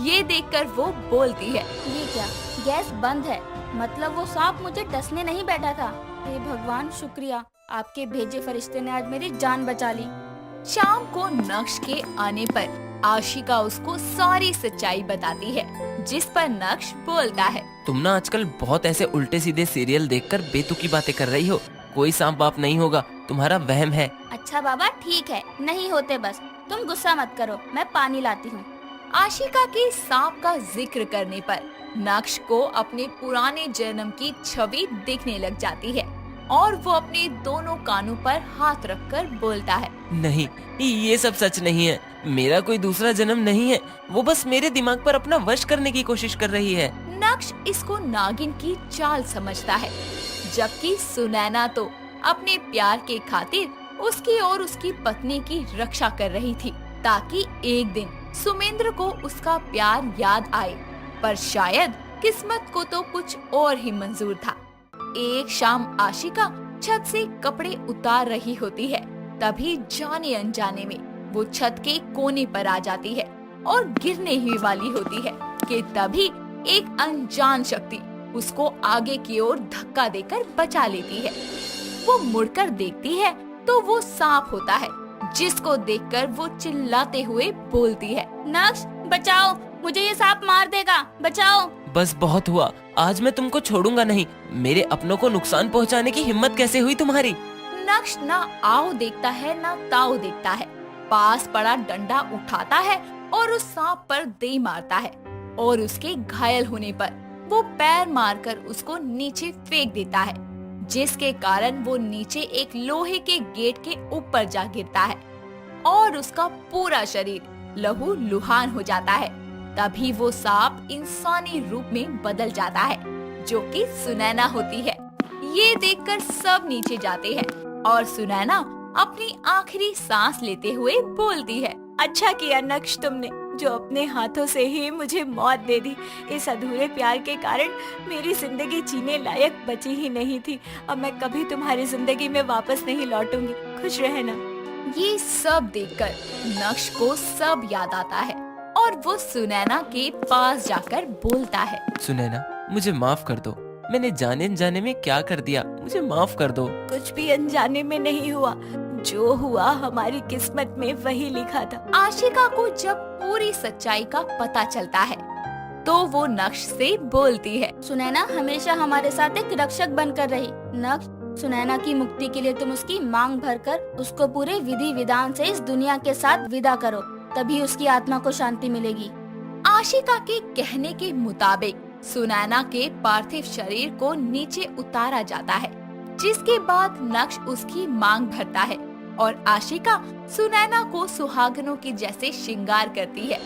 ये देखकर वो बोलती है, ये क्या, गैस बंद है, मतलब वो सांप मुझे डसने नहीं बैठा था। हे भगवान, शुक्रिया, आपके भेजे फरिश्ते ने आज मेरी जान बचा ली। शाम को नक्श के आने पर आशिका उसको सारी सच्चाई बताती है, जिस पर नक्श बोलता है, तुम ना आजकल बहुत ऐसे उल्टे सीधे सीरियल देखकर बेतुकी बातें कर रही हो। कोई सांप बाप नहीं होगा, तुम्हारा वहम है। अच्छा बाबा, ठीक है, नहीं होते, बस तुम गुस्सा मत करो, मैं पानी लाती हूँ। आशिका के सांप का जिक्र करने पर नक्श को अपने पुराने जन्म की छवि दिखने लग जाती है और वो अपने दोनों कानों पर हाथ रखकर बोलता है। नहीं, ये सब सच नहीं है। मेरा कोई दूसरा जन्म नहीं है। वो बस मेरे दिमाग पर अपना वश करने की कोशिश कर रही है। नक्श इसको नागिन की चाल समझता है, जबकि सुनैना तो अपने प्यार के खातिर उसकी और उसकी पत्नी की रक्षा कर रही थी, ताकि एक दिन सुमेंद्र को उसका प्यार याद आए। पर शायद किस्मत को तो कुछ और ही मंजूर था। एक शाम आशिका छत से कपड़े उतार रही होती है, तभी जाने अनजाने में वो छत के कोने पर आ जाती है और गिरने ही वाली होती है कि तभी एक अनजान शक्ति उसको आगे की ओर धक्का देकर बचा लेती है। वो मुड़कर देखती है तो वो सांप होता है, जिसको देखकर वो चिल्लाते हुए बोलती है, नक्श बचाओ, मुझे ये सांप मार देगा, बचाओ। बस बहुत हुआ, आज मैं तुमको छोड़ूंगा नहीं। मेरे अपनों को नुकसान पहुंचाने की हिम्मत कैसे हुई तुम्हारी? नक्श ना आओ देखता है ना ताओ देखता है, पास पड़ा डंडा उठाता है और उस सांप पर दे मारता है और उसके घायल होने पर वो पैर मारकर उसको नीचे फेंक देता है, जिसके कारण वो नीचे एक लोहे के गेट के ऊपर जा गिरता है और उसका पूरा शरीर लहू लुहान हो जाता है। तभी वो सांप इंसानी रूप में बदल जाता है, जो कि सुनैना होती है। ये देखकर सब नीचे जाते हैं और सुनैना अपनी आखिरी सांस लेते हुए बोलती है, अच्छा किया नक्श तुमने, जो अपने हाथों से ही मुझे मौत दे दी। इस अधूरे प्यार के कारण मेरी जिंदगी जीने लायक बची ही नहीं थी। अब मैं कभी तुम्हारी जिंदगी में वापस नहीं लौटूंगी। खुश रहना। ये सब देखकर नक्श को सब याद आता है और वो सुनैना के पास जाकर बोलता है, सुनैना, मुझे माफ कर दो। मैंने जाने अनजाने में क्या कर दिया, मुझे माफ कर दो। कुछ भी अनजाने में नहीं हुआ, जो हुआ हमारी किस्मत में वही लिखा था। आशिका को जब पूरी सच्चाई का पता चलता है तो वो नक्श से बोलती है, सुनैना हमेशा हमारे साथ एक रक्षक बनकर रही। नक्श, सुनैना की मुक्ति के लिए तुम उसकी मांग भरकर उसको पूरे विधि विधान से इस दुनिया के साथ विदा करो, तभी उसकी आत्मा को शांति मिलेगी। आशिका के कहने के मुताबिक सुनैना के पार्थिव शरीर को नीचे उतारा जाता है, जिसके बाद नक्श उसकी मांग भरता है और आशिका सुनैना को सुहागनों के जैसे श्रृंगार करती है,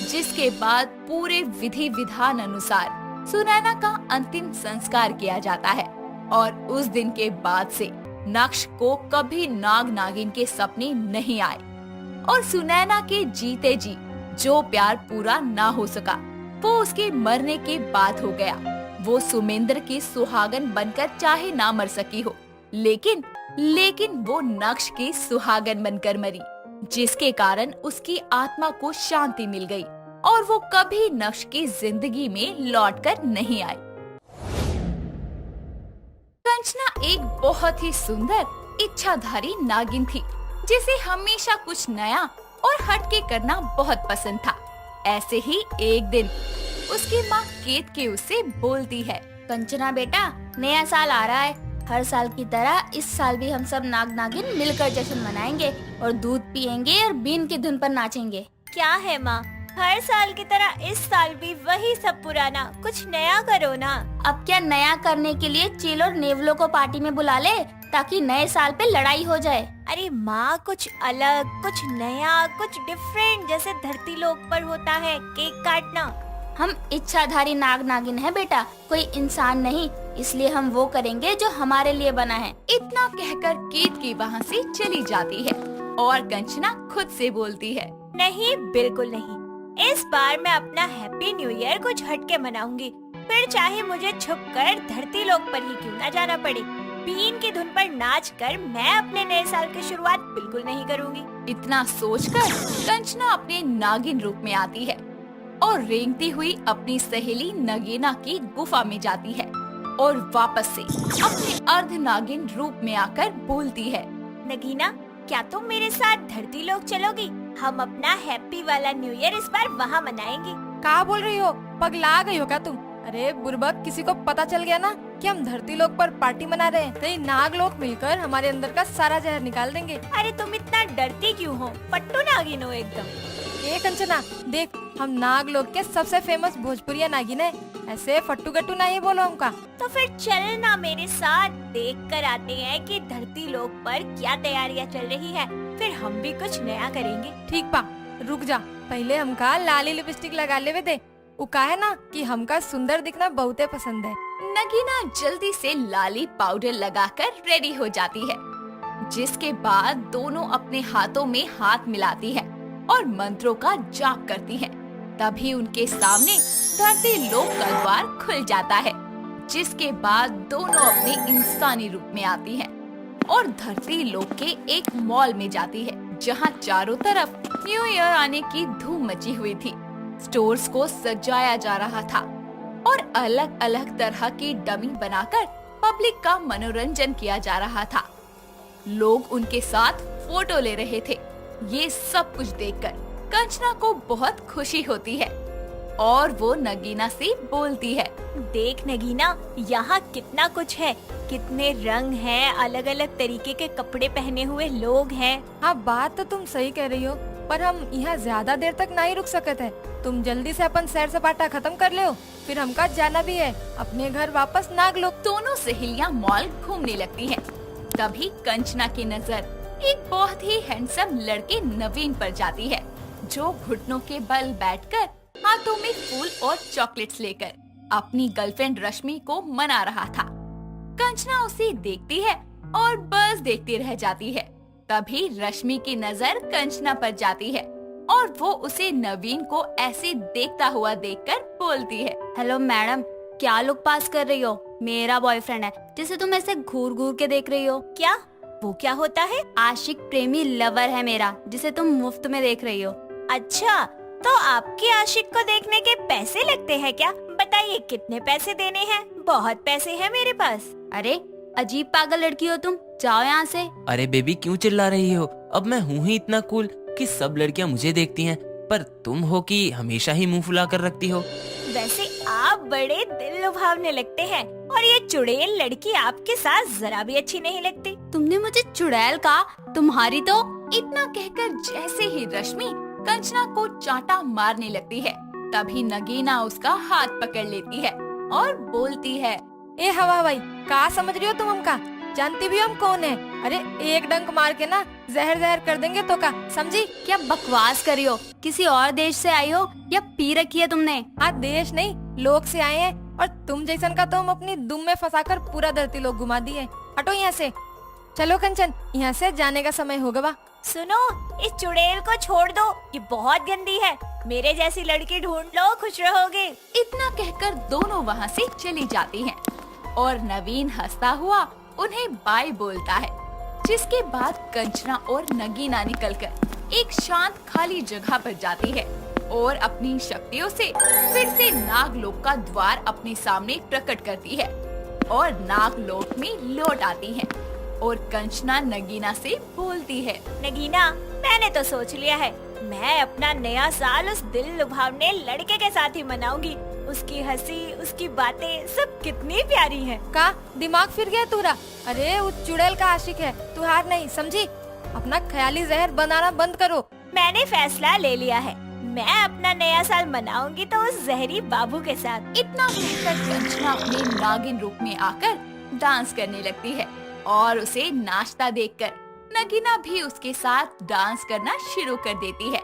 जिसके बाद पूरे विधि विधान अनुसार सुनैना का अंतिम संस्कार किया जाता है। और उस दिन के बाद से नक्श को कभी नाग नागिन के सपने नहीं आए और सुनैना के जीते जी जो प्यार पूरा ना हो सका वो उसके मरने के बाद हो गया। वो सुमेंद्र की सुहागन बनकर चाहे ना मर सकी हो, लेकिन वो नक्श की सुहागन बनकर मरी, जिसके कारण उसकी आत्मा को शांति मिल गई और वो कभी नक्श की जिंदगी में लौटकर नहीं आई। कंचना एक बहुत ही सुंदर इच्छाधारी नागिन थी, जिसे हमेशा कुछ नया और हटके करना बहुत पसंद था। ऐसे ही एक दिन उसकी माँ केतकी उससे बोलती है, कंचना बेटा, नया साल आ रहा है। हर साल की तरह इस साल भी हम सब नाग नागिन मिलकर जश्न मनाएंगे और दूध पियेंगे और बीन की धुन पर नाचेंगे। क्या है माँ, हर साल की तरह इस साल भी वही सब पुराना, कुछ नया करो ना। अब क्या नया करने के लिए चील और नेवलों को पार्टी में बुला ले, ताकि नए साल पे लड़ाई हो जाए। अरे माँ, कुछ अलग, कुछ नया, कुछ डिफरेंट, जैसे धरती लोक पर होता है केक काटना। हम इच्छाधारी नाग नागिन है बेटा, कोई इंसान नहीं, इसलिए हम वो करेंगे जो हमारे लिए बना है। इतना कहकर केतकी वहाँ से चली जाती है और कंचना खुद से बोलती है, नहीं, बिल्कुल नहीं। इस बार मैं अपना हैप्पी न्यू ईयर कुछ हटके मनाऊंगी, फिर चाहे मुझे छुपकर धरती लोक पर ही क्यों ना जाना पड़े। बीन की धुन पर नाच कर मैं अपने नए साल की शुरुआत बिल्कुल नहीं करूंगी। इतना सोचकर कंचना अपने नागिन रूप में आती है और रेंगती हुई अपनी सहेली नगीना की गुफा में जाती है और वापस से अपने अर्ध नागिन रूप में आकर बोलती है, नगीना, क्या तुम मेरे साथ धरती लोक चलोगी? हम अपना हैप्पी वाला न्यू ईयर इस बार वहाँ मनाएंगे। क्या बोल रही हो? पगला गई हो क्या तुम? अरे बुर्बक, किसी को पता चल गया ना कि हम धरती लोक पर पार्टी मना रहे हैं, तो ये नाग लोग मिलकर हमारे अंदर का सारा जहर निकाल देंगे। अरे तुम इतना डरती क्यों हो? पट्टू नागिन हो एकदम। ए कंचना, देख हम नाग लोग के सबसे फेमस भोजपुरिया नागिन है। ऐसे फट्टू गट्टू नहीं बोलो हमका। तो फिर चल ना मेरे साथ, देख कर आते हैं कि धरती लोक पर क्या तैयारियां चल रही है, फिर हम भी कुछ नया करेंगे। ठीक बा, रुक जा, पहले हमका लाली लिपस्टिक लगा लेवे दे। उका है ना कि हमका सुंदर दिखना बहुते पसंद है। नगीना जल्दी से लाली पाउडर लगाकर रेडी हो जाती है, जिसके बाद दोनों अपने हाथों में हाथ मिलाती है और मंत्रों का जाप करती है। तभी उनके सामने धरती लोक का द्वार खुल जाता है, जिसके बाद दोनों अपने इंसानी रूप में आती हैं और धरती लोक के एक मॉल में जाती है, जहां चारों तरफ न्यू ईयर आने की धूम मची हुई थी। स्टोर्स को सजाया जा रहा था और अलग अलग तरह की डमी बनाकर पब्लिक का मनोरंजन किया जा रहा था। लोग उनके साथ फोटो ले रहे थे। ये सब कुछ देखकर कंचना को बहुत खुशी होती है और वो नगीना से बोलती है, देख नगीना, यहाँ कितना कुछ है, कितने रंग हैं, अलग अलग तरीके के कपड़े पहने हुए लोग हैं। हाँ, बात तो तुम सही कह रही हो, पर हम यहाँ ज्यादा देर तक नहीं रुक सकते है। तुम जल्दी से अपन सैर सपाटा खत्म कर ले, फिर हमका जाना भी है अपने घर वापस नागलोक। दोनों सहेलियां मॉल घूमने लगती हैं। तभी कंचना की नजर एक बहुत ही हैंडसम लड़के नवीन पर जाती है, जो घुटनों के बल बैठकर हाथों में फूल और चॉकलेट्स लेकर अपनी गर्लफ्रेंड रश्मि को मना रहा था। कंचना उसे देखती है और बस देखती रह जाती है। तभी रश्मि की नजर कंचना पर जाती है और वो उसे नवीन को ऐसे देखता हुआ देखकर बोलती है, हेलो मैडम, क्या लुक पास कर रही हो? मेरा बॉयफ्रेंड है जिसे तुम ऐसे घूर घूर के देख रही हो। क्या? वो क्या होता है? आशिक प्रेमी लवर है मेरा, जिसे तुम मुफ्त में देख रही हो। अच्छा, तो आपके आशिक को देखने के पैसे लगते हैं क्या? बताइए कितने पैसे देने हैं? बहुत पैसे हैं मेरे पास। अरे अजीब पागल लड़की हो तुम, जाओ यहाँ से। अरे बेबी, क्यों चिल्ला रही हो? अब मैं हूँ ही इतना कूल कि सब लड़कियाँ मुझे देखती हैं, पर तुम हो कि हमेशा ही मुंह फुला कर रखती हो। वैसे आप बड़े दिल लुभावने लगते हैं और ये चुड़ैल लड़की आपके साथ जरा भी अच्छी नहीं लगती। तुमने मुझे चुड़ैल कहा? तुम्हारी तो। इतना कहकर जैसे ही रश्मि कंचना को चांटा मारने लगती है, तभी नगीना उसका हाथ पकड़ लेती है और बोलती है, ए हवा भाई, कहा समझ रही हो तुम हमका? जानती भी हम कौन है? अरे एक डंक मार के ना जहर जहर कर देंगे तो का, समझी? क्या बकवास करी हो? किसी और देश से आई हो या पी रखी है तुमने? हाँ, देश नहीं लोग से आए हैं, और तुम जैसन का तो हम अपनी दुम में फंसाकर पूरा धरती लोग घुमा दिए। हटो यहाँ से। चलो कंचन, यहाँ से जाने का समय होगा। बा सुनो, इस चुड़ैल को छोड़ दो, ये बहुत गंदी है। मेरे जैसी लड़की ढूंढ लो, खुश रहोगे। इतना कहकर दोनों वहाँ से चली जाती हैं और नवीन हंसता हुआ उन्हें बाय बोलता है, जिसके बाद कंचना और नगीना निकलकर एक शांत खाली जगह पर जाती है और अपनी शक्तियों से फिर से नागलोक का द्वार अपने सामने प्रकट करती है और नागलोक में लौट आती है और कंचना नगीना से बोलती है, नगीना, मैंने तो सोच लिया है, मैं अपना नया साल उस दिल लुभावने लड़के के साथ ही मनाऊंगी। उसकी हंसी, उसकी बातें सब कितनी प्यारी हैं। का दिमाग फिर गया तुरा? अरे वो चुड़ैल का आशिक है, तू हार नहीं, समझी? अपना ख्याली जहर बनाना बंद करो। मैंने फैसला ले लिया है, मैं अपना नया साल मनाऊंगी तो उस जहरी बाबू के साथ। इतना कहकर कंचना अपने नागिन रूप में आकर डांस करने लगती है और उसे नाचता देखकर नगीना भी उसके साथ डांस करना शुरू कर देती है।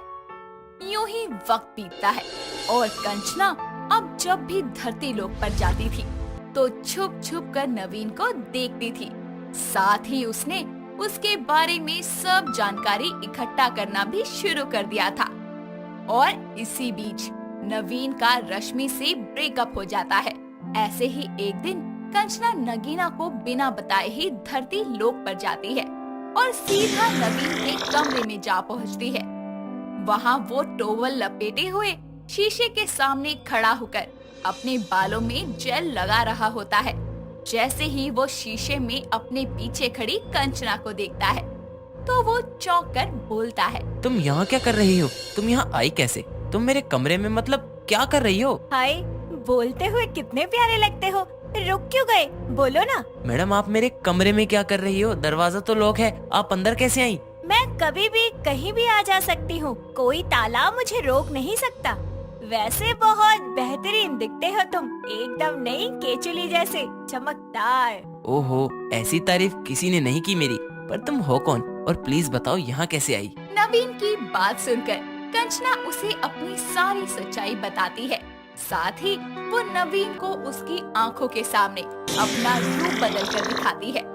यूं ही वक्त बीतता है और कंचना अब जब भी धरती लोक पर जाती थी तो छुप छुप कर नवीन को देखती थी। साथ ही उसने उसके बारे में सब जानकारी इकट्ठा करना भी शुरू कर दिया था। और इसी बीच नवीन का रश्मि से ब्रेकअप हो जाता है। ऐसे ही एक दिन कंचना नगीना को बिना बताए ही धरती लोक पर जाती है और सीधा नवीन के कमरे में जा पहुंचती है। वहां वो टोवल लपेटे हुए शीशे के सामने खड़ा होकर अपने बालों में जेल लगा रहा होता है। जैसे ही वो शीशे में अपने पीछे खड़ी कंचना को देखता है तो वो चौंक कर बोलता है, तुम यहाँ क्या कर रही हो? तुम यहाँ आई कैसे? तुम मेरे कमरे में मतलब क्या कर रही हो? हाय, बोलते हुए कितने प्यारे लगते हो, रुक क्यों गए? बोलो ना। मैडम, आप मेरे कमरे में क्या कर रही हो? दरवाजा तो लॉक है, आप अंदर कैसे आई? मैं कभी भी कहीं भी आ जा सकती हूँ, कोई ताला मुझे रोक नहीं सकता। वैसे बहुत बेहतरीन दिखते हो तुम, एकदम नई केचुली जैसे चमकदार। ओहो, ऐसी तारीफ किसी ने नहीं की मेरी। पर तुम हो कौन और प्लीज बताओ यहाँ कैसे आई? नवीन की बात सुनकर कंचना उसे अपनी सारी सच्चाई बताती है। साथ ही वो नवीन को उसकी आंखों के सामने अपना रूप बदल कर दिखाती है,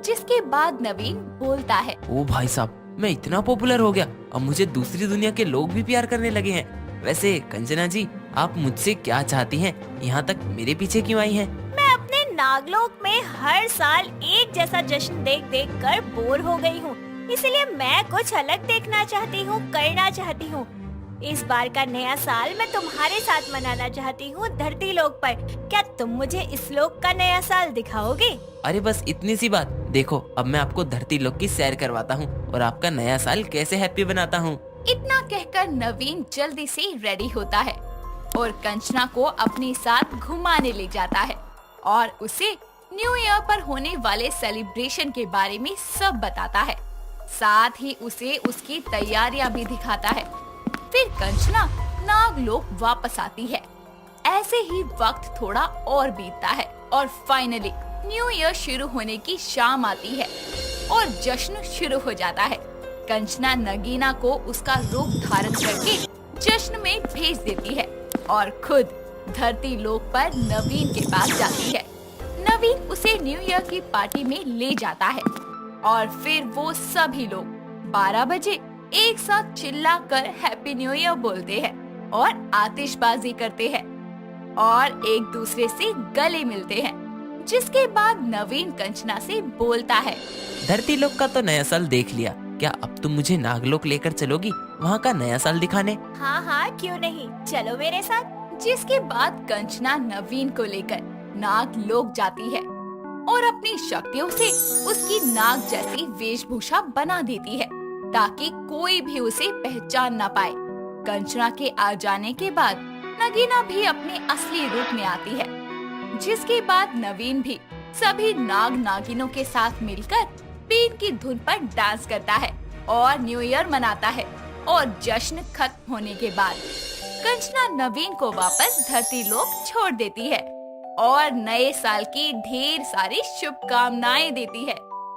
जिसके बाद नवीन बोलता है, ओ भाई साहब, मैं इतना पॉपुलर हो गया, अब मुझे दूसरी दुनिया के लोग भी प्यार करने लगे हैं। वैसे कंचना जी, आप मुझसे क्या चाहती हैं? यहाँ तक मेरे पीछे क्यों आई हैं? मैं अपने नागलोक में हर साल एक जैसा जश्न देख देख कर बोर हो गई हूँ, इसलिए मैं कुछ अलग देखना चाहती हूँ, करना चाहती हूँ। इस बार का नया साल मैं तुम्हारे साथ मनाना चाहती हूँ धरती लोक पर। क्या तुम मुझे इस लोक का नया साल दिखाओगे? अरे बस इतनी सी बात। देखो, अब मैं आपको धरती लोक की सैर करवाता हूँ और आपका नया साल कैसे हैप्पी बनाता हूँ। इतना कहकर नवीन जल्दी से रेडी होता है और कंचना को अपने साथ घुमाने ले जाता है और उसे न्यू ईयर पर होने वाले सेलिब्रेशन के बारे में सब बताता है। साथ ही उसे उसकी तैयारियां भी दिखाता है। फिर कंचना नागलोक वापस आती है। ऐसे ही वक्त थोड़ा और बीतता है और फाइनली न्यू ईयर शुरू होने की शाम आती है और जश्न शुरू हो जाता है। कंचना नगीना को उसका रूप धारण करके जश्न में भेज देती है और खुद धरती लोक पर नवीन के पास जाती है। नवीन उसे न्यू ईयर की पार्टी में ले जाता है और फिर वो सभी लोग 12 बजे एक साथ चिल्लाकर हैप्पी न्यू ईयर बोलते हैं और आतिशबाजी करते हैं और एक दूसरे से गले मिलते हैं। जिसके बाद नवीन कंचना से बोलता है, धरती लोक का तो नया साल देख लिया, क्या अब तुम मुझे नागलोक लेकर चलोगी वहाँ का नया साल दिखाने? हाँ हाँ, क्यों नहीं, चलो मेरे साथ। जिसके बाद कंचना नवीन को लेकर नागलोक जाती है और अपनी शक्तियों से उसकी नाग जैसी वेशभूषा बना देती है ताकि कोई भी उसे पहचान न पाए। कंचना के आ जाने के बाद नगीना भी अपने असली रूप में आती है। जिसके बाद नवीन भी सभी नाग नागिनों के साथ मिलकर बीन की धुन पर डांस करता है और न्यू ईयर मनाता है। और जश्न खत्म होने के बाद कंचना नवीन को वापस धरती लोक छोड़ देती है और नए साल की ढेर सारी शुभकामनाएं देती है।